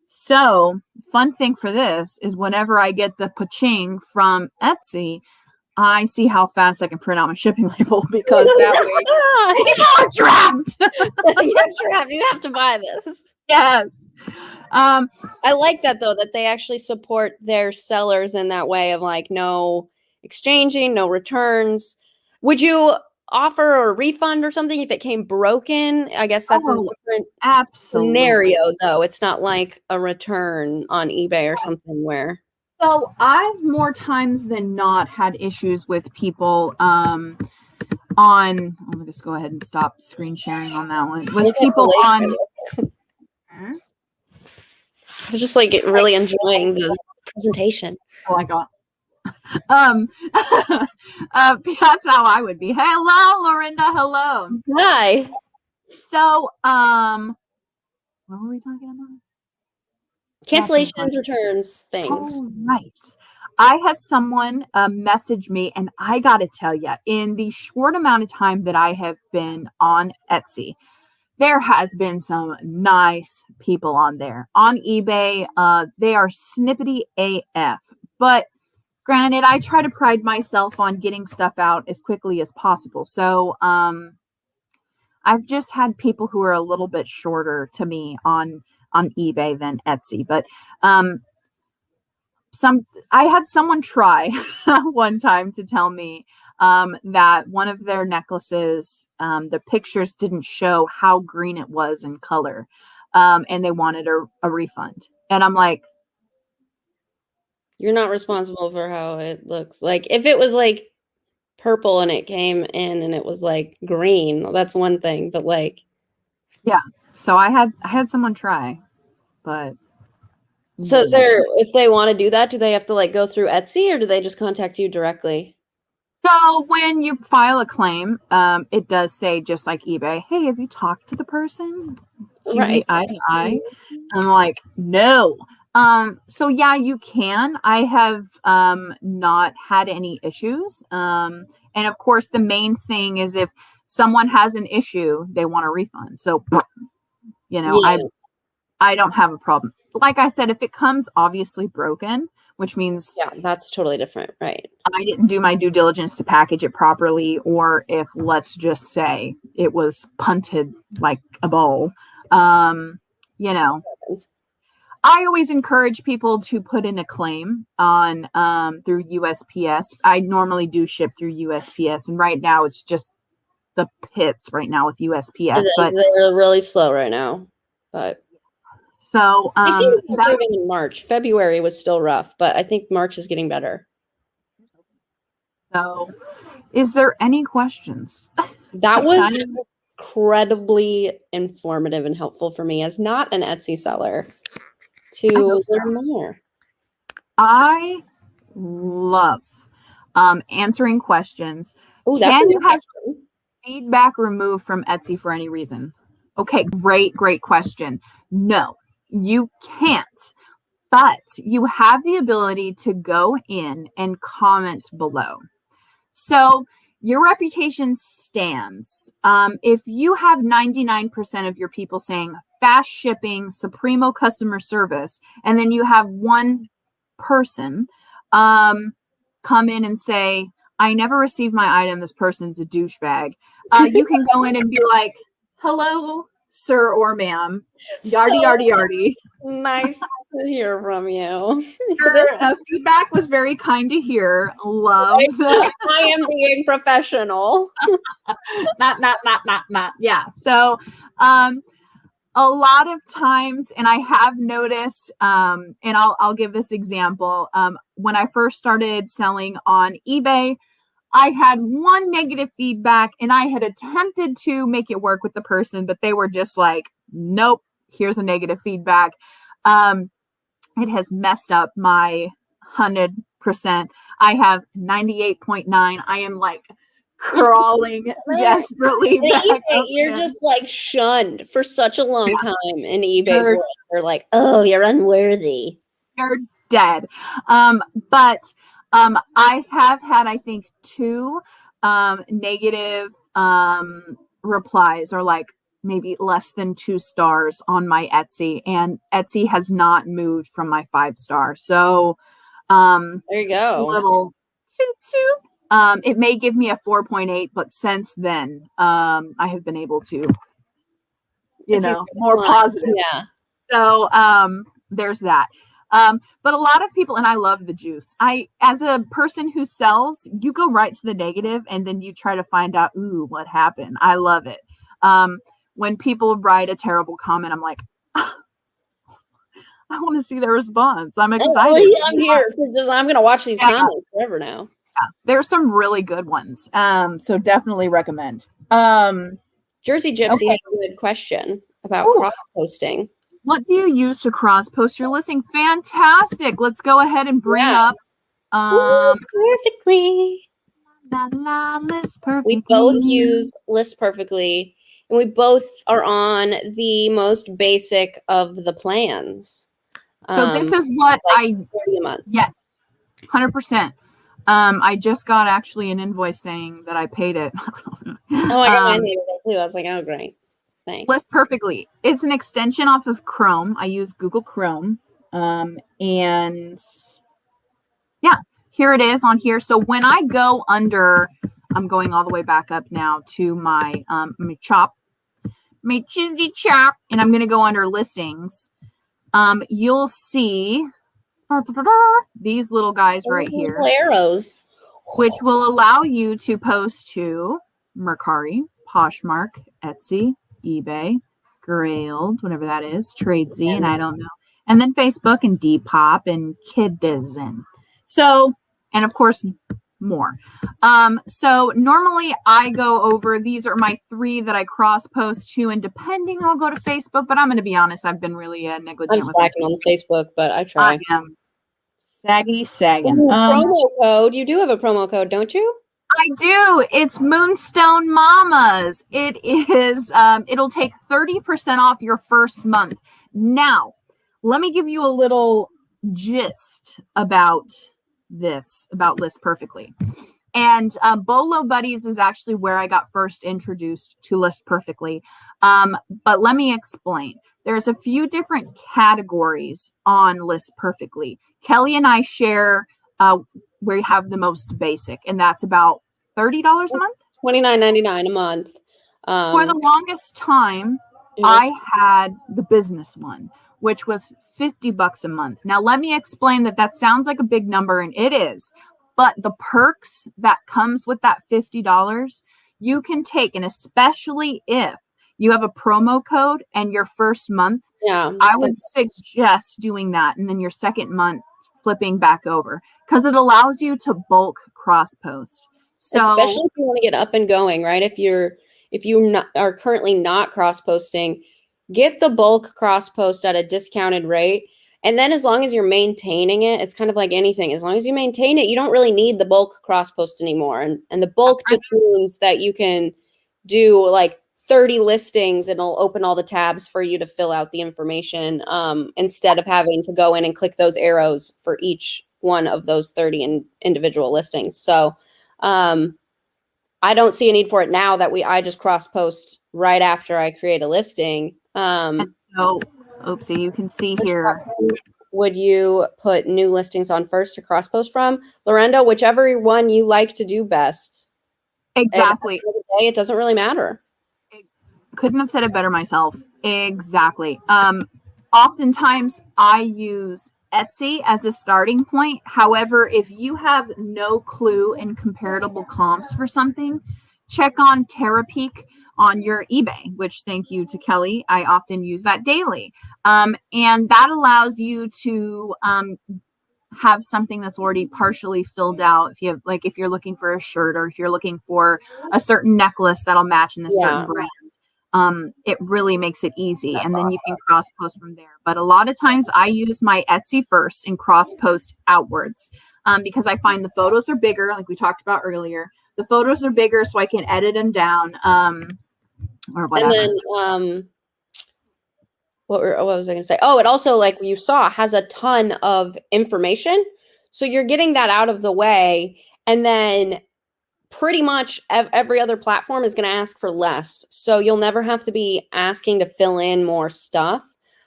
So, fun thing for this is whenever I get the pa-ching from Etsy, I see how fast I can print out my shipping label, because that way people are trapped. You're trapped. You have to buy this. Yes. I like that though, that they actually support their sellers in that way of like no exchanging, no returns. Would you offer a refund or something if it came broken? I guess that's a different scenario though. It's not like a return on eBay or something where. So I've more times than not had issues with people on, I'm gonna just go ahead and stop screen sharing on that one. With people on I was just like really enjoying the presentation. Oh my god. That's how I would be. Hello, Lorinda. Hello. Hi. So, what were we talking about? Cancellations, returns, things. Oh, right. I had someone message me, and I got to tell you, in the short amount of time that I have been on Etsy, there has been some nice people on there. On eBay, they are snippety AF. But granted, I try to pride myself on getting stuff out as quickly as possible. So I've just had people who are a little bit shorter to me on on eBay than Etsy. But I had someone try one time to tell me that one of their necklaces, the pictures didn't show how green it was in color, and they wanted a refund. And I'm like, You're not responsible for how it looks. Like if it was like purple and it came in and it was like green, that's one thing. But like, yeah. So I had someone try, but so is there, if they want to do that, do they have to like go through Etsy or do they just contact you directly? So when you file a claim, it does say, just like eBay, hey, have you talked to the person? Do you meet eye to eye? I'm like, no. So yeah, you can. I have not had any issues. And of course, the main thing is if someone has an issue, they want a refund. So, I don't have a problem. Like I said, if it comes obviously broken, which means that's totally different, right? I didn't do my due diligence to package it properly, or if, let's just say, it was punted like a bowl, I always encourage people to put in a claim on through USPS. I normally do ship through USPS, and right now it's just the pits right now with USPS. But they're really slow right now. But so they seem to be improving in March. February was still rough, but I think March is getting better. So, is there any questions? That was incredibly informative and helpful for me as not an Etsy seller to learn more. I love answering questions. Can you have feedback removed from Etsy for any reason? Okay, great question. No, you can't, but you have the ability to go in and comment below. So your reputation stands. If you have 99% of your people saying fast shipping, Supremo customer service, and then you have one person come in and say, I never received my item, this person's a douchebag. You can go in and be like, hello, sir or ma'am. Yardy. Nice to hear from you. Your feedback was very kind to hear. Love. I am being professional. Not. Yeah. So, a lot of times, and I have noticed, and I'll give this example. When I first started selling on eBay, I had one negative feedback and I had attempted to make it work with the person, but they were just like, nope, here's a negative feedback. It has messed up my 100%. I have 98.9. I am like crawling desperately back. You're just like shunned for such a long time in eBay's world. They're like, oh, you're unworthy. You're dead. But I have had, I think, 2 negative replies, or like maybe less than 2 stars on my Etsy, and Etsy has not moved from my 5-star. So there you go. Little toot. It may give me a 4.8, but since then, I have been able to, more positive. Yeah. So there's that. But a lot of people, and I love the juice. As a person who sells, you go right to the negative and then you try to find out, what happened? I love it. When people write a terrible comment, I'm like, I want to see their response. I'm excited. I'm here. I'm going to watch these comments forever now. Yeah, there's some really good ones. So definitely recommend. Jersey Gypsy had a good question about cross-posting. What do you use to cross-post your listing? Fantastic. Let's go ahead and bring up perfectly. List Perfectly. We both use List Perfectly, and we both are on the most basic of the plans. So this is what like $40 a month. Yes, 100%. I just got actually an invoice saying that I paid it. I got mine the other day too. I was like, oh, great. Thanks. List Perfectly. It's an extension off of Chrome. I use Google Chrome. And yeah, here it is on here. So when I go under, I'm going all the way back up now to my chop. my cheesy chop, and I'm going to go under listings. You'll see these little guys right here, Little arrows, which will allow you to post to Mercari, Poshmark, Etsy, eBay, Grailed, whatever that is, Tradesy, and I don't know. And then Facebook and Depop and Kidizen. So, and of course, more. So normally I go over, these are my 3 that I cross post to, and depending, I'll go to Facebook, but I'm going to be honest, I've been really negligent. I'm slacking on Facebook, but I try. I am sagging. Ooh, promo code. You do have a promo code, don't you? I do. It's Moonstone Mamas. It is, it'll take 30% off your first month. Now, let me give you a little gist about this, about List Perfectly. And Bolo Buddies is actually where I got first introduced to List Perfectly. But let me explain. There's a few different categories on List Perfectly. Kelly and I share where you have the most basic, and that's about $30 a month. $29.99 a month. For the longest time, I had the business one, which was $50 a month. Now, let me explain that sounds like a big number, and it is. But the perks that comes with that $50, you can take, and especially if you have a promo code and your first month, I would suggest doing that, and then your second month flipping back over, because it allows you to bulk cross post. So, especially if you want to get up and going, right? If you are currently not cross posting, get the bulk cross post at a discounted rate. And then as long as you're maintaining it, it's kind of like anything. As long as you maintain it, you don't really need the bulk cross post anymore. And the bulk just means that you can do like 30 listings and it'll open all the tabs for you to fill out the information instead of having to go in and click those arrows for each one of those 30 individual listings. So I don't see a need for it now that I just cross post right after I create a listing. So, oopsie, you can see here. Would you put new listings on first to cross post from? Lorendo, whichever one you like to do best. Exactly. At the end of the day, it doesn't really matter. Couldn't have said it better myself. Exactly. Oftentimes I use Etsy as a starting point. However, if you have no clue in comparable comps for something, check on Terapeak on your eBay, which, thank you to Kelly, I often use that daily. And that allows you to have something that's already partially filled out. If you have, like, if you're looking for a shirt, or if you're looking for a certain necklace that'll match in a certain brand. It really makes it easy, and then you can cross post from there. But a lot of times I use my Etsy first and cross post outwards because I find the photos are bigger, like we talked about earlier. The photos are bigger, so I can edit them down or whatever. And then what was I going to say? Oh, it also, like you saw, has a ton of information. So you're getting that out of the way, and then pretty much every other platform is going to ask for less. So you'll never have to be asking to fill in more stuff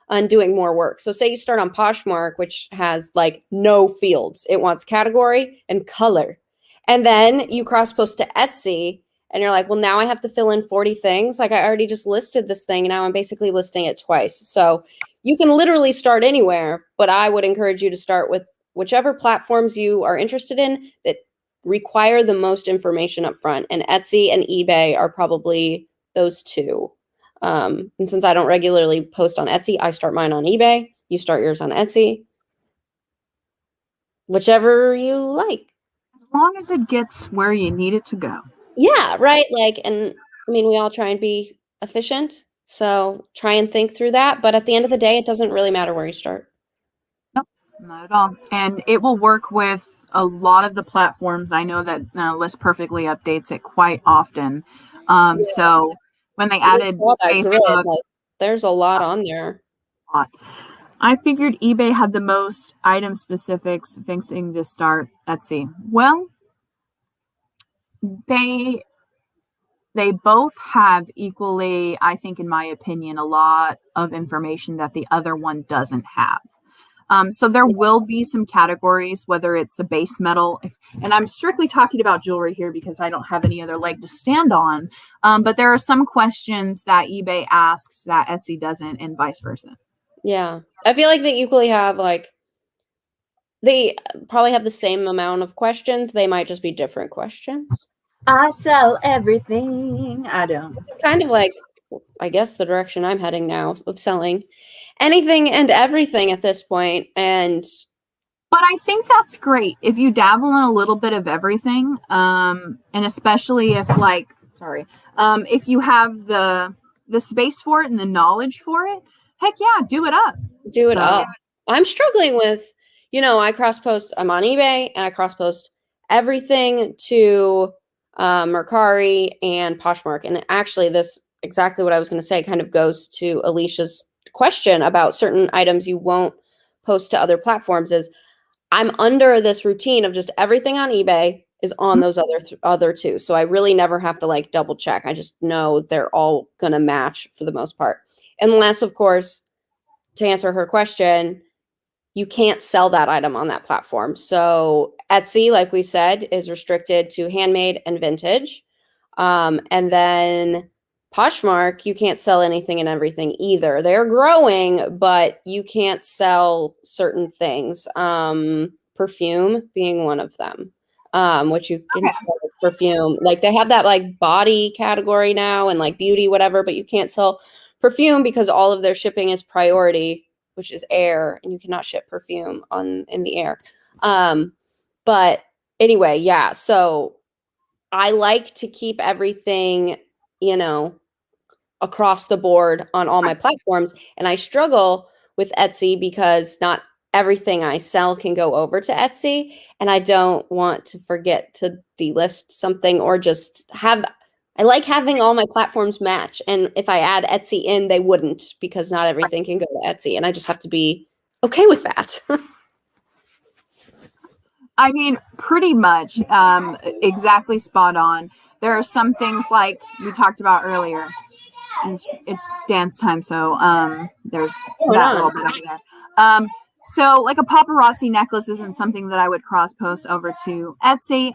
and doing more work. So say you start on Poshmark, which has like no fields. It wants category and color. And then you cross post to Etsy and you're like, well, now I have to fill in 40 things. Like, I already just listed this thing and now I'm basically listing it twice. So you can literally start anywhere, but I would encourage you to start with whichever platforms you are interested in that require the most information up front, and Etsy and eBay are probably those two. And since I don't regularly post on Etsy, I start mine on eBay. You start yours on Etsy. Whichever you like. As long as it gets where you need it to go. Yeah, right. Like, and I mean, we all try and be efficient. So try and think through that. But at the end of the day, it doesn't really matter where you start. Nope, not at all. And it will work with a lot of the platforms. I know that List Perfectly updates it quite often. So when they added Facebook, like, there's a lot on there. I figured eBay had the most item specifics fixing to start Etsy. Well, they both have equally, I think, in my opinion, a lot of information that the other one doesn't have. So there will be some categories, whether it's the base metal, and I'm strictly talking about jewelry here because I don't have any other leg to stand on. But there are some questions that eBay asks that Etsy doesn't, and vice versa. Yeah. I feel like they equally have like they probably have the same amount of questions. They might just be different questions. I sell everything. I don't. It's kind of like, I guess, the direction I'm heading now of selling anything and everything at this point. And But I think that's great if you dabble in a little bit of everything, and especially if if you have the space for it and the knowledge for it. Heck yeah, do it up. do it up. I'm struggling with, I cross post. I'm on eBay and I cross post everything to Mercari and Poshmark. And actually, this exactly what I was going to say kind of goes to Alicia's question about certain items you won't post to other platforms. Is I'm under this routine of just everything on eBay is on those other two. So I really never have to like double check. I just know they're all going to match for the most part. Unless, of course, to answer her question, you can't sell that item on that platform. So Etsy, like we said, is restricted to handmade and vintage. And then Poshmark, you can't sell anything and everything either. They're growing, but you can't sell certain things. Perfume being one of them, which you can sell perfume. Like they have that like body category now and like beauty, whatever, but you can't sell perfume because all of their shipping is priority, which is air, and you cannot ship perfume in the air. But anyway, yeah. So I like to keep everything, across the board on all my platforms. And I struggle with Etsy because not everything I sell can go over to Etsy. And I don't want to forget to delist something or just I like having all my platforms match. And if I add Etsy in, they wouldn't because not everything can go to Etsy. And I just have to be okay with that. I mean, pretty much exactly spot on. There are some things like we talked about earlier. And it's dance time, so there's that little bit over there. So like a paparazzi necklace isn't something that I would cross post over to Etsy.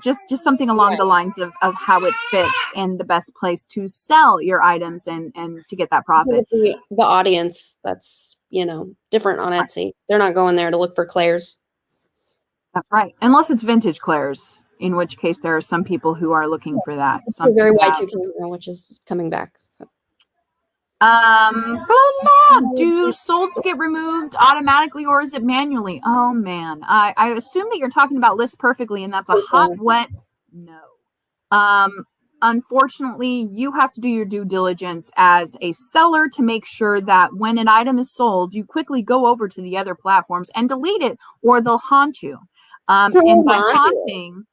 Just something along the lines of how it fits and the best place to sell your items and to get that profit. The audience that's, different on Etsy. They're not going there to look for Claire's. That's right. Unless it's vintage Claire's, in which case there are some people who are looking for that. Very Y2K, which is coming back. So. Do solds get removed automatically or is it manually? Oh man, I assume that you're talking about List Perfectly, and that's a hot, wet no. Unfortunately, you have to do your due diligence as a seller to make sure that when an item is sold, you quickly go over to the other platforms and delete it, or they'll haunt you. And by haunting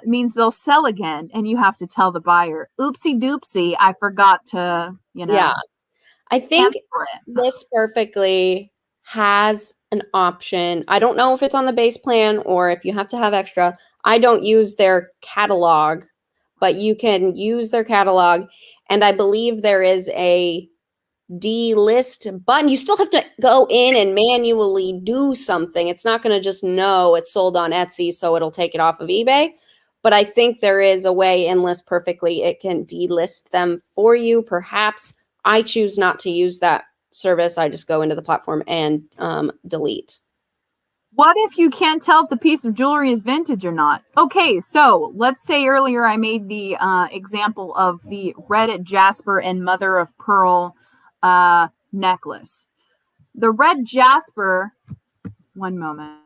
means they'll sell again, and you have to tell the buyer, "Oopsie doopsie, I forgot to, Yeah, I think List Perfectly has an option. I don't know if it's on the base plan or if you have to have extra. I don't use their catalog, but you can use their catalog. And I believe there is a delist button. You still have to go in and manually do something. It's not going to just know it's sold on Etsy, so it'll take it off of eBay. But I think there is a way in List Perfectly it can delist them for you. Perhaps I choose not to use that service. I just go into the platform and delete. What if you can't tell if the piece of jewelry is vintage or not? Okay, so let's say earlier I made the example of the red jasper and mother of pearl necklace. The red jasper, one moment,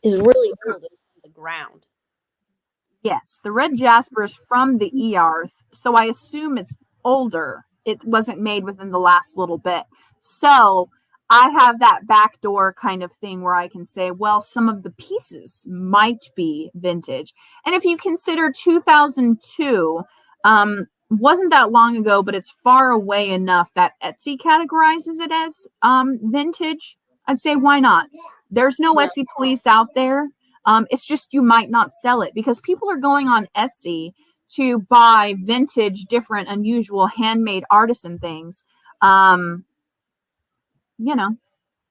is really old on the ground. Yes, the red jasper is from the Earth, so I assume it's older. It wasn't made within the last little bit. So I have that backdoor kind of thing where I can say, well, some of the pieces might be vintage. And if you consider 2002, wasn't that long ago, but it's far away enough that Etsy categorizes it as vintage. I'd say, why not? There's no Etsy police out there. It's just you might not sell it because people are going on Etsy to buy vintage, different, unusual, handmade artisan things. you know.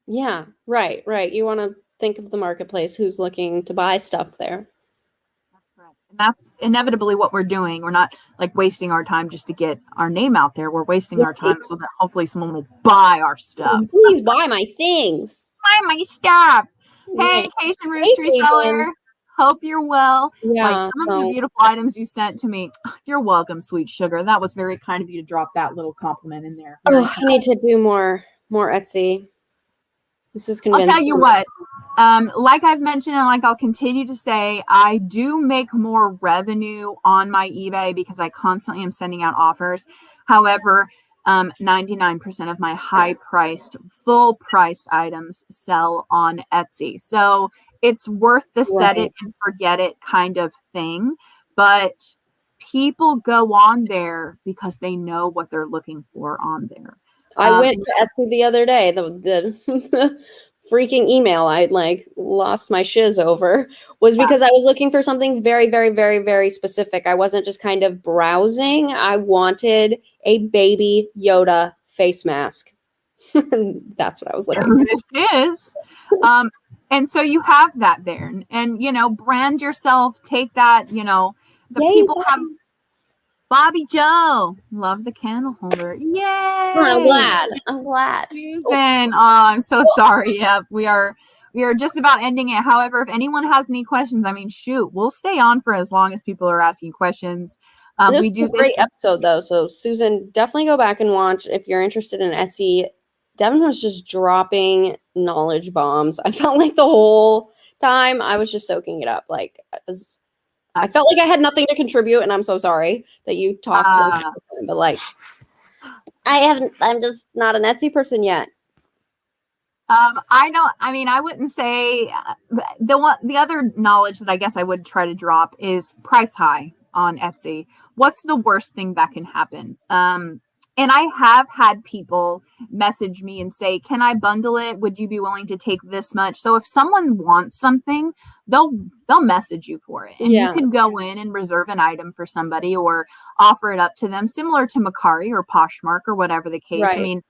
Yeah, right. You want to think of the marketplace, who's looking to buy stuff there. That's correct. And that's inevitably what we're doing. We're not like wasting our time just to get our name out there. We're wasting our time so that hopefully someone will buy our stuff. Please buy my things. Buy my stuff. Hey, Yeah. Cation Roots Hey, reseller. Devan. Hope you're well. Like Yeah. some of the beautiful items you sent to me. You're welcome, sweet sugar. That was very kind of you to drop that little compliment in there. Very I need to do more Etsy. This is I'll convincing. tell you what. Like I've mentioned, and like I'll continue to say, I do make more revenue on my eBay because I constantly am sending out offers. However, 99% of my high-priced, full-priced items sell on Etsy. So it's worth the set it and forget it kind of thing. But people go on there because they know what they're looking for on there. I went to Etsy the other day. The freaking email I like lost my shiz over was because I was looking for something very, very, very, very specific. I wasn't just kind of browsing. I wanted a baby Yoda face mask. That's what I was looking for. It is. And so you have that there. And you know, brand yourself, take that, you know, the Yay, people Bobby. have Bobby Joe. Love the candle holder. Yay! I'm glad. Susan. Oh, I'm so sorry. Yeah, we are just about ending it. However, if anyone has any questions, I mean, shoot, we'll stay on for as long as people are asking questions. We do a great episode though. So Susan, definitely go back and watch if you're interested in Etsy. Devan was just dropping knowledge bombs. I felt like the whole time I was just soaking it up. Like I felt like I had nothing to contribute, and I'm so sorry that you talked to me, but like I'm just not an Etsy person yet. I wouldn't say the other knowledge that I guess I would try to drop is price high on Etsy. What's the worst thing that can happen? And I have had people message me and say, can I bundle it? Would you be willing to take this much? So if someone wants something, they'll message you for it. And you can go in and reserve an item for somebody or offer it up to them, similar to Macari or Poshmark or whatever the case. Right. I mean,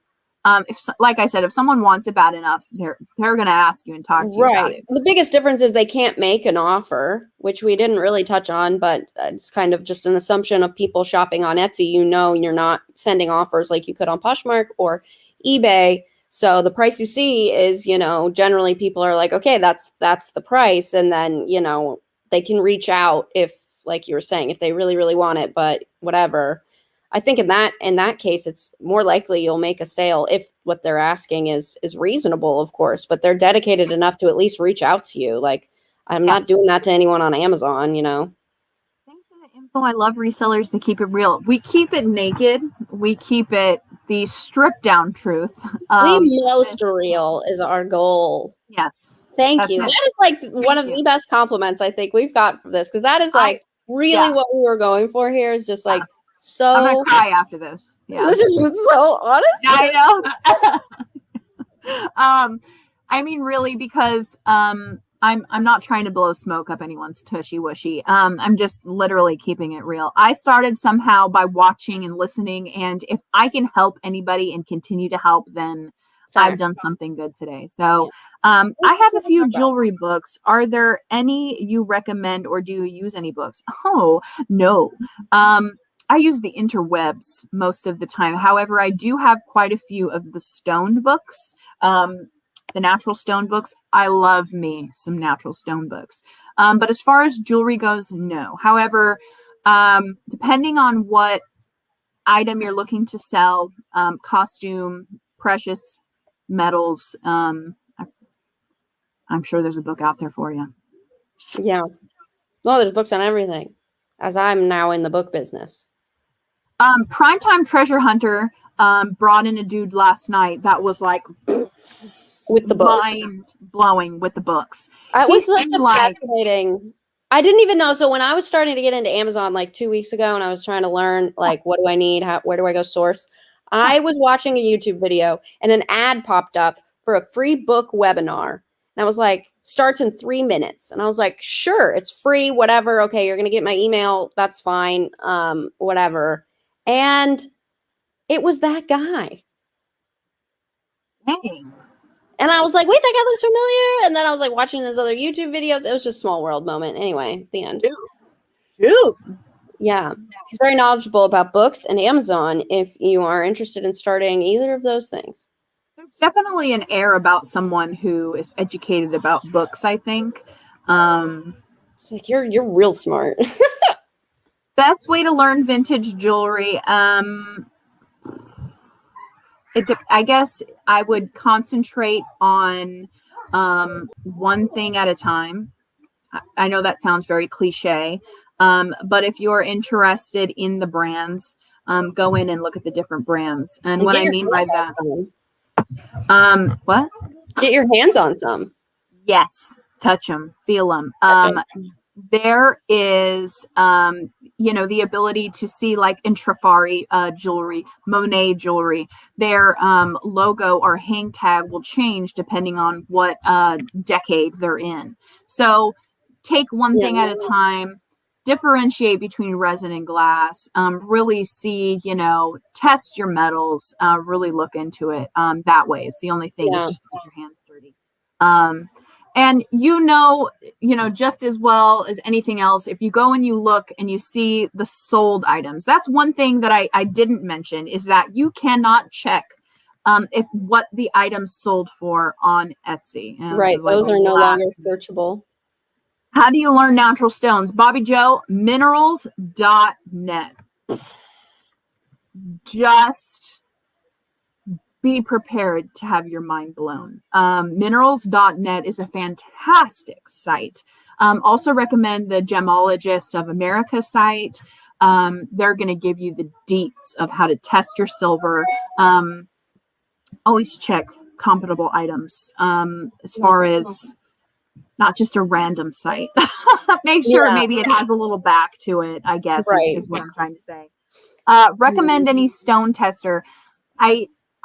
if, like I said, if someone wants it bad enough, they're going to ask you and talk to you about it. The biggest difference is they can't make an offer, which we didn't really touch on, but it's kind of just an assumption of people shopping on Etsy. You know, you're not sending offers like you could on Poshmark or eBay. So the price you see is, you know, generally people are like, okay, that's the price. And then, you know, they can reach out if, like you were saying, if they really, really want it, but whatever. I think in that case, it's more likely you'll make a sale if what they're asking is reasonable, of course, but they're dedicated enough to at least reach out to you. Like, I'm not doing that to anyone on Amazon, you know. Thanks for the info. I love resellers to keep it real. We keep it naked. We keep it the stripped down truth. The most real is our goal. Yes. Thank you. That is like one of the best compliments I think we've got for this, because that is like really what we were going for here is just like, so I'm gonna cry after this. Yeah, this is so honest. I know. I mean, really, because I'm not trying to blow smoke up anyone's tushy wishy. I'm just literally keeping it real. I started somehow by watching and listening, and if I can help anybody and continue to help, then I've done something good today. So I have a few jewelry books. Are there any you recommend, or do you use any books? Oh, no. I use the interwebs most of the time. However, I do have quite a few of the stone books, the natural stone books. I love me some natural stone books. But as far as jewelry goes, no. However, depending on what item you're looking to sell, costume, precious metals, I'm sure there's a book out there for you. Yeah. Well, there's books on everything, as I'm now in the book business. Primetime Treasure Hunter brought in a dude last night that was like with the books, mind blowing with the books. It was such a fascinating. I didn't even know. So when I was starting to get into Amazon like 2 weeks ago, and I was trying to learn like what do I need, where do I go source, I was watching a YouTube video and an ad popped up for a free book webinar. And I was like, starts in 3 minutes. And I was like, sure, it's free, whatever. Okay, you're gonna get my email. That's fine. Whatever. And it was that guy. Dang. And I was like, wait, that guy looks familiar. And then I was like watching his other YouTube videos. It was just a small world moment. Anyway, at the end. Shoot. Yeah. He's very knowledgeable about books and Amazon if you are interested in starting either of those things. There's definitely an air about someone who is educated about books, I think. It's like you're real smart. Best way to learn vintage jewelry. I guess I would concentrate on one thing at a time. I know that sounds very cliche, but if you're interested in the brands, go in and look at the different brands. And what I mean by that, what? Get your hands on some. Yes, touch them, feel them. There is, the ability to see like in Trifari jewelry, Monet jewelry, their logo or hang tag will change depending on what decade they're in. So take one thing at a time, differentiate between resin and glass, really see, test your metals, really look into it that way. It's the only thing is just to get your hands dirty. And just as well as anything else, if you go and you look and you see the sold items, that's one thing that I didn't mention is that you cannot check if what the items sold for on Etsy. Right. Those are no longer searchable. How do you learn natural stones? Bobby Joe, minerals.net. Just be prepared to have your mind blown. Minerals.net is a fantastic site. Also recommend the Gemologists of America site. They're going to give you the deets of how to test your silver. Always check compatible items as far as not just a random site. Make sure maybe it has a little back to it, I guess, is what I'm trying to say. Recommend any stone tester.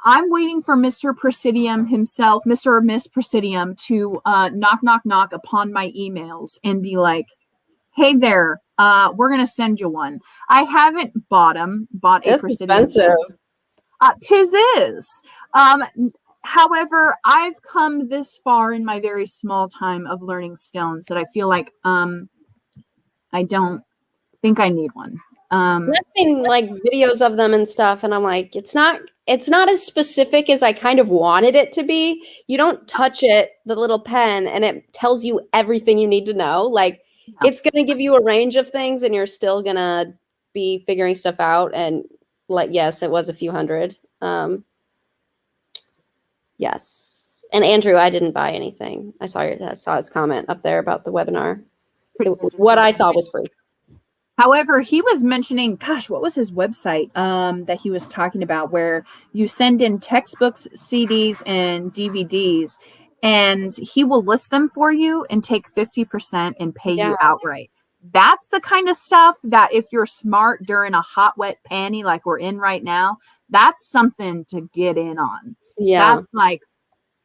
I'm waiting for Mr. Presidium himself, Mr. or Miss Presidium, to knock upon my emails and be like, hey there, we're going to send you one. I haven't bought a Presidium. Expensive. 'Tis is. However, I've come this far in my very small time of learning stones that I feel like I don't think I need one. I've seen like videos of them and stuff, and I'm like, it's not as specific as I kind of wanted it to be. You don't touch it, the little pen, and it tells you everything you need to know. Like, it's going to give you a range of things, and you're still going to be figuring stuff out. And like, yes, it was a few hundred. Yes. And Andrew, I didn't buy anything. I saw his comment up there about the webinar. What I saw was free. However, he was mentioning, gosh, what was his website that he was talking about where you send in textbooks, CDs, and DVDs, and he will list them for you and take 50% and pay you outright. That's the kind of stuff that if you're smart during a hot, wet panty like we're in right now, that's something to get in on. Yeah. That's like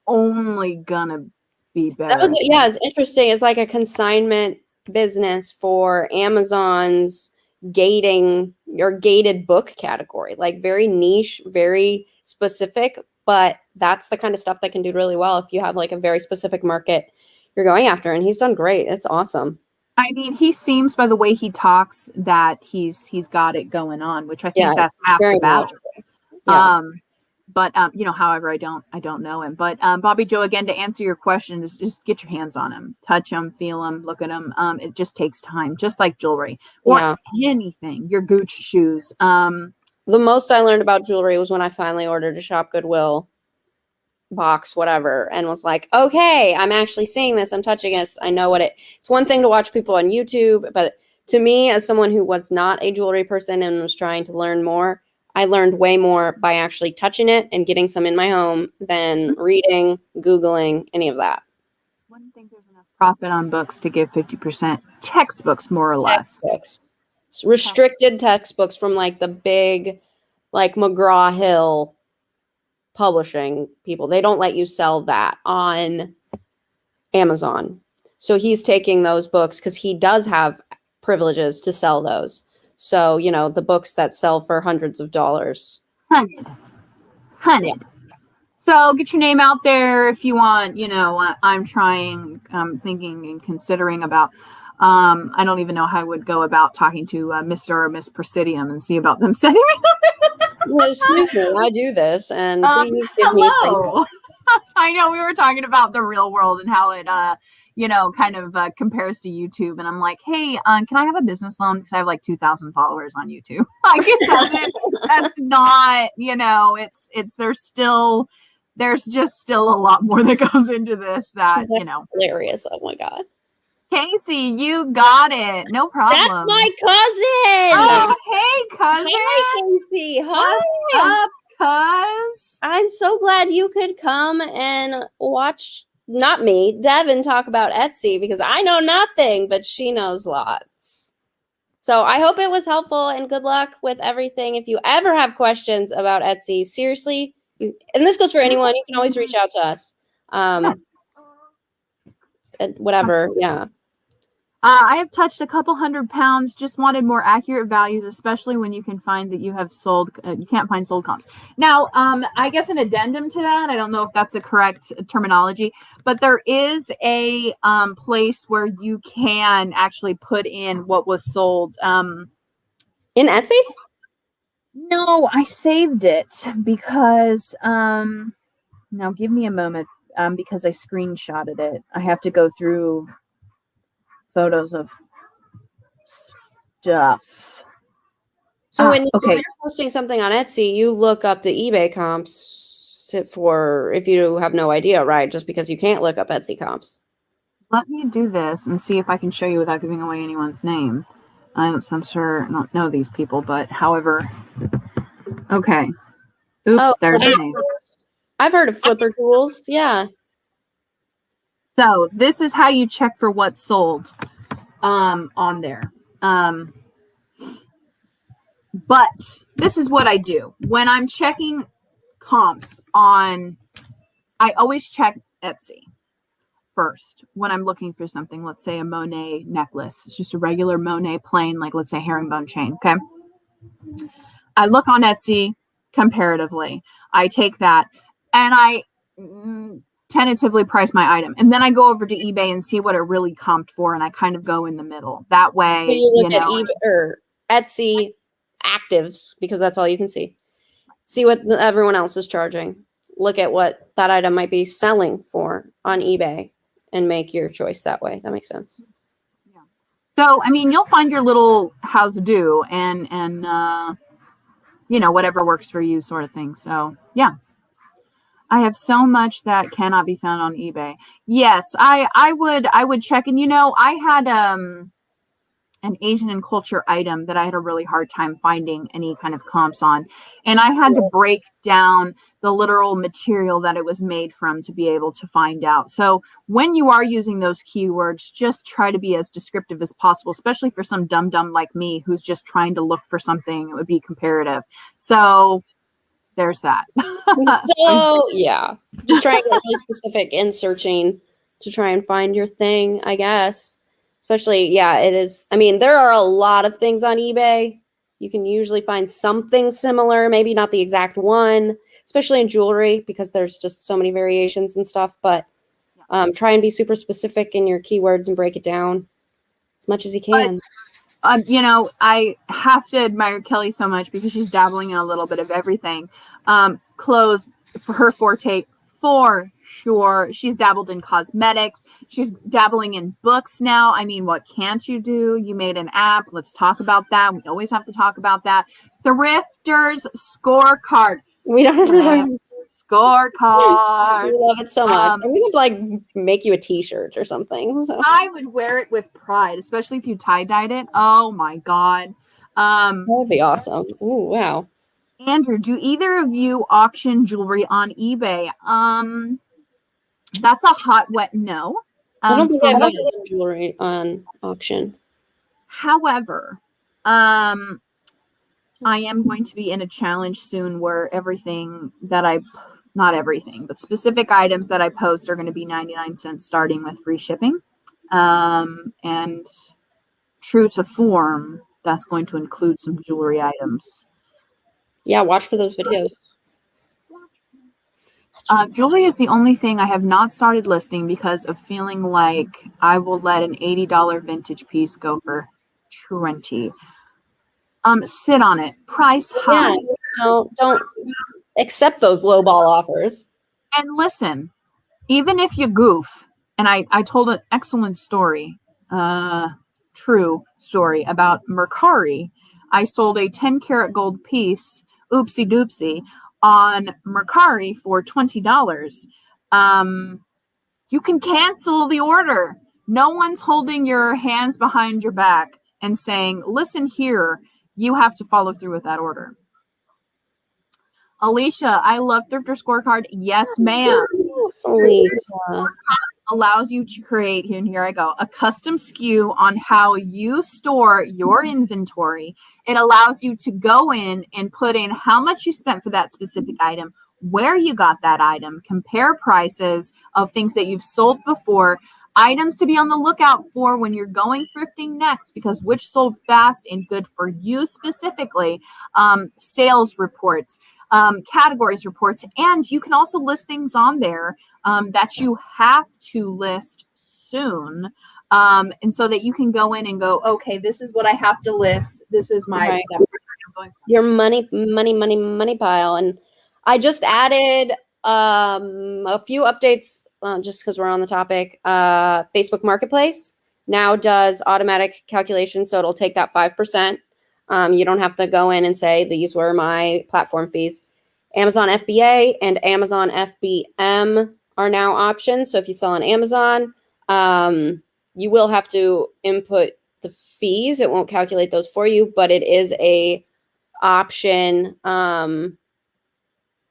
only gonna be better. It's interesting. It's like a consignment business for Amazon's gated book category, like very niche, very specific, but that's the kind of stuff that can do really well if you have like a very specific market you're going after. And he's done great. It's awesome. I mean, he seems by the way he talks that he's got it going on, which I think that's half the battle. But however, I don't know him. But Bobby Joe, again, to answer your question, is just get your hands on him, touch him, feel him, look at him. It just takes time, just like jewelry or anything. Your Gucci shoes. The most I learned about jewelry was when I finally ordered a Shop Goodwill box, whatever, and was like, okay, I'm actually seeing this. I'm touching this. I know what it's one thing to watch people on YouTube, but to me, as someone who was not a jewelry person and was trying to learn more, I learned way more by actually touching it and getting some in my home than reading, Googling, any of that. Wouldn't think there's enough profit on books to give 50%. Textbooks, more or less. Restricted textbooks from like the big, like McGraw-Hill publishing people. They don't let you sell that on Amazon. So he's taking those books because he does have privileges to sell those. So, the books that sell for hundreds of dollars. Hundred. So get your name out there if you want. I'm thinking and considering about. I don't even know how I would go about talking to Mr. or Miss Presidium and see about them sending me. Well, excuse me, I do this, and please give me hello. I know we were talking about the real world and how it, kind of compares to YouTube. And I'm like, hey, can I have a business loan? Because I have like 2,000 followers on YouTube. Like it doesn't. That's not. There's just still a lot more that goes into this. That's hilarious. Oh my god. Casey, you got it. No problem. That's my cousin. Oh, hey, cousin. Hi, Casey. Hi. What's up, cuz? I'm so glad you could come and watch, not me, Devan talk about Etsy, because I know nothing, but she knows lots. So I hope it was helpful, and good luck with everything. If you ever have questions about Etsy, seriously, and this goes for anyone, you can always reach out to us. Whatever, yeah. I have touched a couple 100 pounds, just wanted more accurate values, especially when you can find that you have sold, you can't find sold comps. Now, I guess an addendum to that, I don't know if that's the correct terminology, but there is a place where you can actually put in what was sold. In Etsy? No, I saved it because, now give me a moment, because I screenshotted it. I have to go through photos of stuff. So when you're posting something on Etsy, you look up the eBay comps for if you have no idea, right? Just because you can't look up Etsy comps. Let me do this and see if I can show you without giving away anyone's name. I'm sure I don't know these people, but however, okay. Oops, there's the name. I've heard of Flipper Tools. Yeah. So this is how you check for what's sold on there. But this is what I do. When I'm checking comps I always check Etsy first when I'm looking for something. Let's say a Monet necklace. It's just a regular Monet plain, like let's say herringbone chain, okay? I look on Etsy comparatively. I take that and I tentatively price my item, and then I go over to eBay and see what it really comped for, and I kind of go in the middle. That way, so you look at eBay or Etsy actives, because that's all you can see. See what everyone else is charging. Look at what that item might be selling for on eBay, and make your choice that way. That makes sense. Yeah. So, I mean, you'll find your little how's do and whatever works for you, sort of thing. So, yeah. I have so much that cannot be found on eBay. Yes, I would check. And I had an Asian and culture item that I had a really hard time finding any kind of comps on, and I had to break down the literal material that it was made from to be able to find out. So when you are using those keywords, just try to be as descriptive as possible, especially for some dumb like me who's just trying to look for something that would be comparative. So there's that. So yeah, just trying to get really specific in searching to try and find your thing, I guess. Especially, yeah, it is. I mean, there are a lot of things on eBay. You can usually find something similar, maybe not the exact one, especially in jewelry, because there's just so many variations and stuff. But try and be super specific in your keywords and break it down as much as you can. I have to admire Kelly so much because she's dabbling in a little bit of everything. Clothes for her forte, for sure. She's dabbled in cosmetics. She's dabbling in books now. I mean, what can't you do? You made an app. Let's talk about that. We always have to talk about that. Thrifters Scorecard. We don't have to talk Scorecard. We love it so much. I'm gonna make you a T-shirt or something. So. I would wear it with pride, especially if you tie-dyed it. Oh my god. That would be awesome. Ooh, wow. Andrew, do either of you auction jewelry on eBay? That's a hot, wet no. I don't think I've done jewelry on auction. However, I am going to be in a challenge soon where everything that not everything, but specific items that I post are going to be 99 cents starting with free shipping. And true to form, that's going to include some jewelry items. Yeah, watch for those videos. Jewelry is the only thing I have not started listing because of feeling like I will let an $80 vintage piece go for 20. Sit on it. Price high. Yeah, don't accept those low ball offers. And listen, even if you goof, and I told an excellent story, true story about Mercari. I sold a 10 karat gold piece, oopsie doopsie, on Mercari for $20. You can cancel the order. No one's holding your hands behind your back and saying, listen here, you have to follow through with that order. Alicia, I love Thrifter Scorecard. Yes, ma'am. Yes, Alicia. Allows you to create, here I go, a custom SKU on how you store your inventory. It allows you to go in and put in how much you spent for that specific item, where you got that item, compare prices of things that you've sold before, items to be on the lookout for when you're going thrifting next, because which sold fast and good for you specifically, sales reports, categories reports, and you can also list things on there that you have to list soon. And so that you can go in and go, okay, this is what I have to list. This is my your money pile. And I just added a few updates just because we're on the topic. Facebook Marketplace now does automatic calculations, so it'll take that 5%. You don't have to go in and say these were my platform fees. Amazon FBA and Amazon FBM are now options. So if you sell on Amazon, you will have to input the fees. It won't calculate those for you, but it is a option.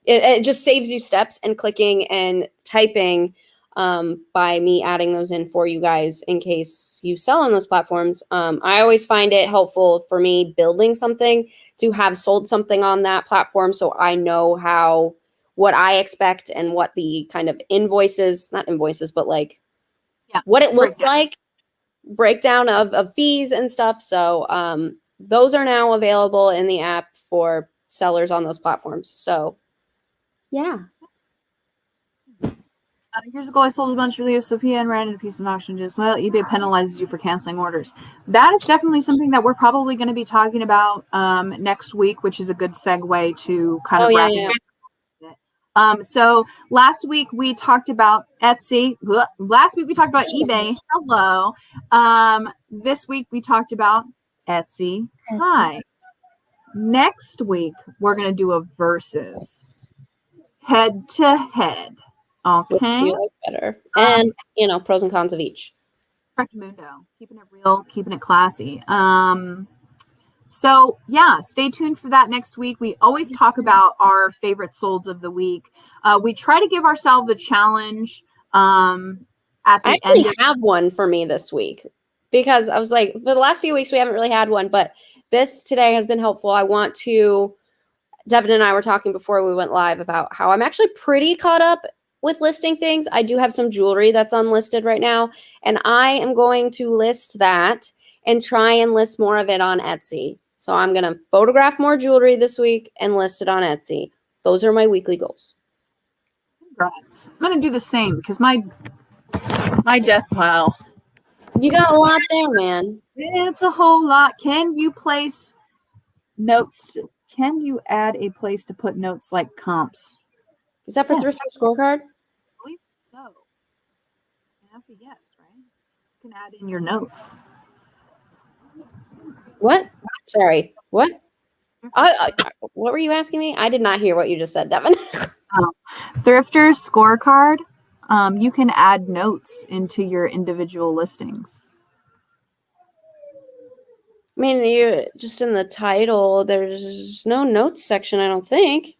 It just saves you steps and clicking and typing by me adding those in for you guys in case you sell on those platforms. I always find it helpful for me building something to have sold something on that platform so I know what I expect and what the kind of not invoices, but like what it looks like, breakdown of fees and stuff. So those are now available in the app for sellers on those platforms. So yeah. Years ago, I sold a bunch of Leo Sophia and ran into a piece of auction just well. eBay penalizes you for canceling orders. That is definitely something that we're probably going to be talking about next week, which is a good segue to kind of wrap it. So last week we talked about Etsy. Last week we talked about eBay. Hello. This week we talked about Etsy. Hi. Next week we're going to do a versus head to head. Okay. Which do you like better? And, pros and cons of each. Mundo. Keeping it real, keeping it classy. So, stay tuned for that next week. We always talk about our favorite solds of the week. We try to give ourselves a challenge at the end. I have one for me this week because I was like, for the last few weeks, we haven't really had one, but this today has been helpful. Devan and I were talking before we went live about how I'm actually pretty caught up with listing things. I do have some jewelry that's unlisted right now, and I am going to list that and try and list more of it on Etsy. So I'm going to photograph more jewelry this week and list it on Etsy. Those are my weekly goals. Congrats. I'm going to do the same because my death pile. You got a lot there, man. It's a whole lot. Can you place notes? Can you add a place to put notes like comps? Is that for Thrifter Scorecard? I believe so. And that's a yes, right? You can add in your notes. What? Sorry. What? What were you asking me? I did not hear what you just said, Devan. Thrifter Scorecard. You can add notes into your individual listings. I mean, you just in the title, there's no notes section, I don't think.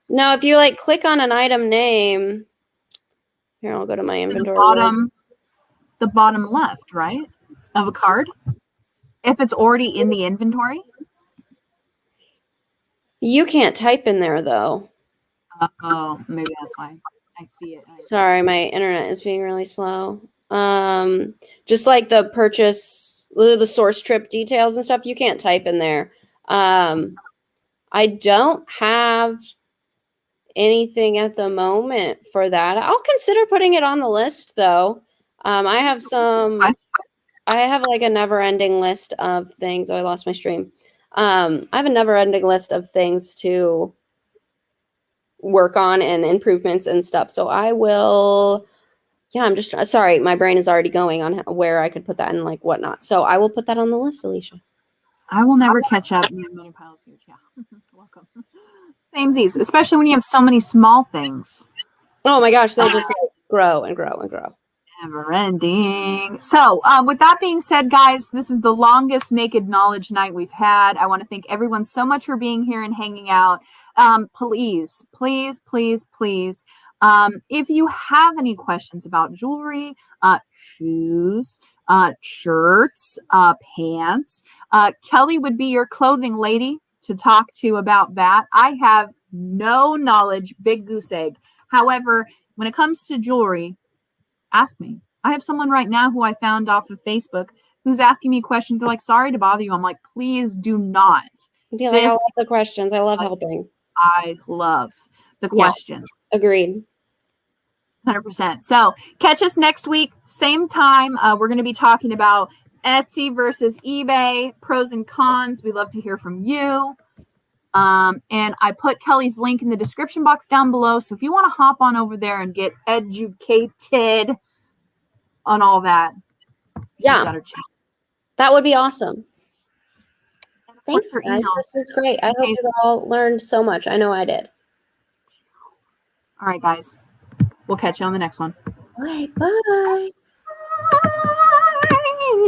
No, if you click on an item name, here, I'll go to my inventory. The bottom left, right, of a card. If it's already in the inventory. You can't type in there, though. Oh, maybe that's why. I see it. Sorry, my internet is being really slow. Just like the purchase, the source trip details and stuff, you can't type in there. I don't have anything at the moment for that. I'll consider putting it on the list though. I have like a never-ending list of things. Oh, I lost my stream. I have a never-ending list of things to work on and improvements and stuff. So I will, yeah, I'm just sorry. My brain is already going on where I could put that and like whatnot. So I will put that on the list, Alicia. I will never catch up. Yeah, many piles huge. Yeah. Welcome. Samesies, especially when you have so many small things. Oh my gosh, they just like grow and grow and grow. Never ending. So, with that being said, guys, this is the longest Naked Knowledge night we've had. I want to thank everyone so much for being here and hanging out. Please, please, please, please, if you have any questions about jewelry, shoes, shirts, pants, Kelly would be your clothing lady to talk to about that. I have no knowledge, big goose egg. However, when it comes to jewelry, ask me. I have someone right now who I found off of Facebook who's asking me questions. They're like, sorry to bother you. I'm like, please do not. Yeah, I love the questions. I love helping. I love the questions. Yeah, agreed. 100%. So catch us next week, same time. We're going to be talking about Etsy versus eBay, pros and cons. We love to hear from you. And I put Kelly's link in the description box down below. So if you want to hop on over there and get educated on all that, yeah, that would be awesome. Thanks, guys. This was great. I hope you all learned so much. I know I did. All right, guys. We'll catch you on the next one. All right, bye.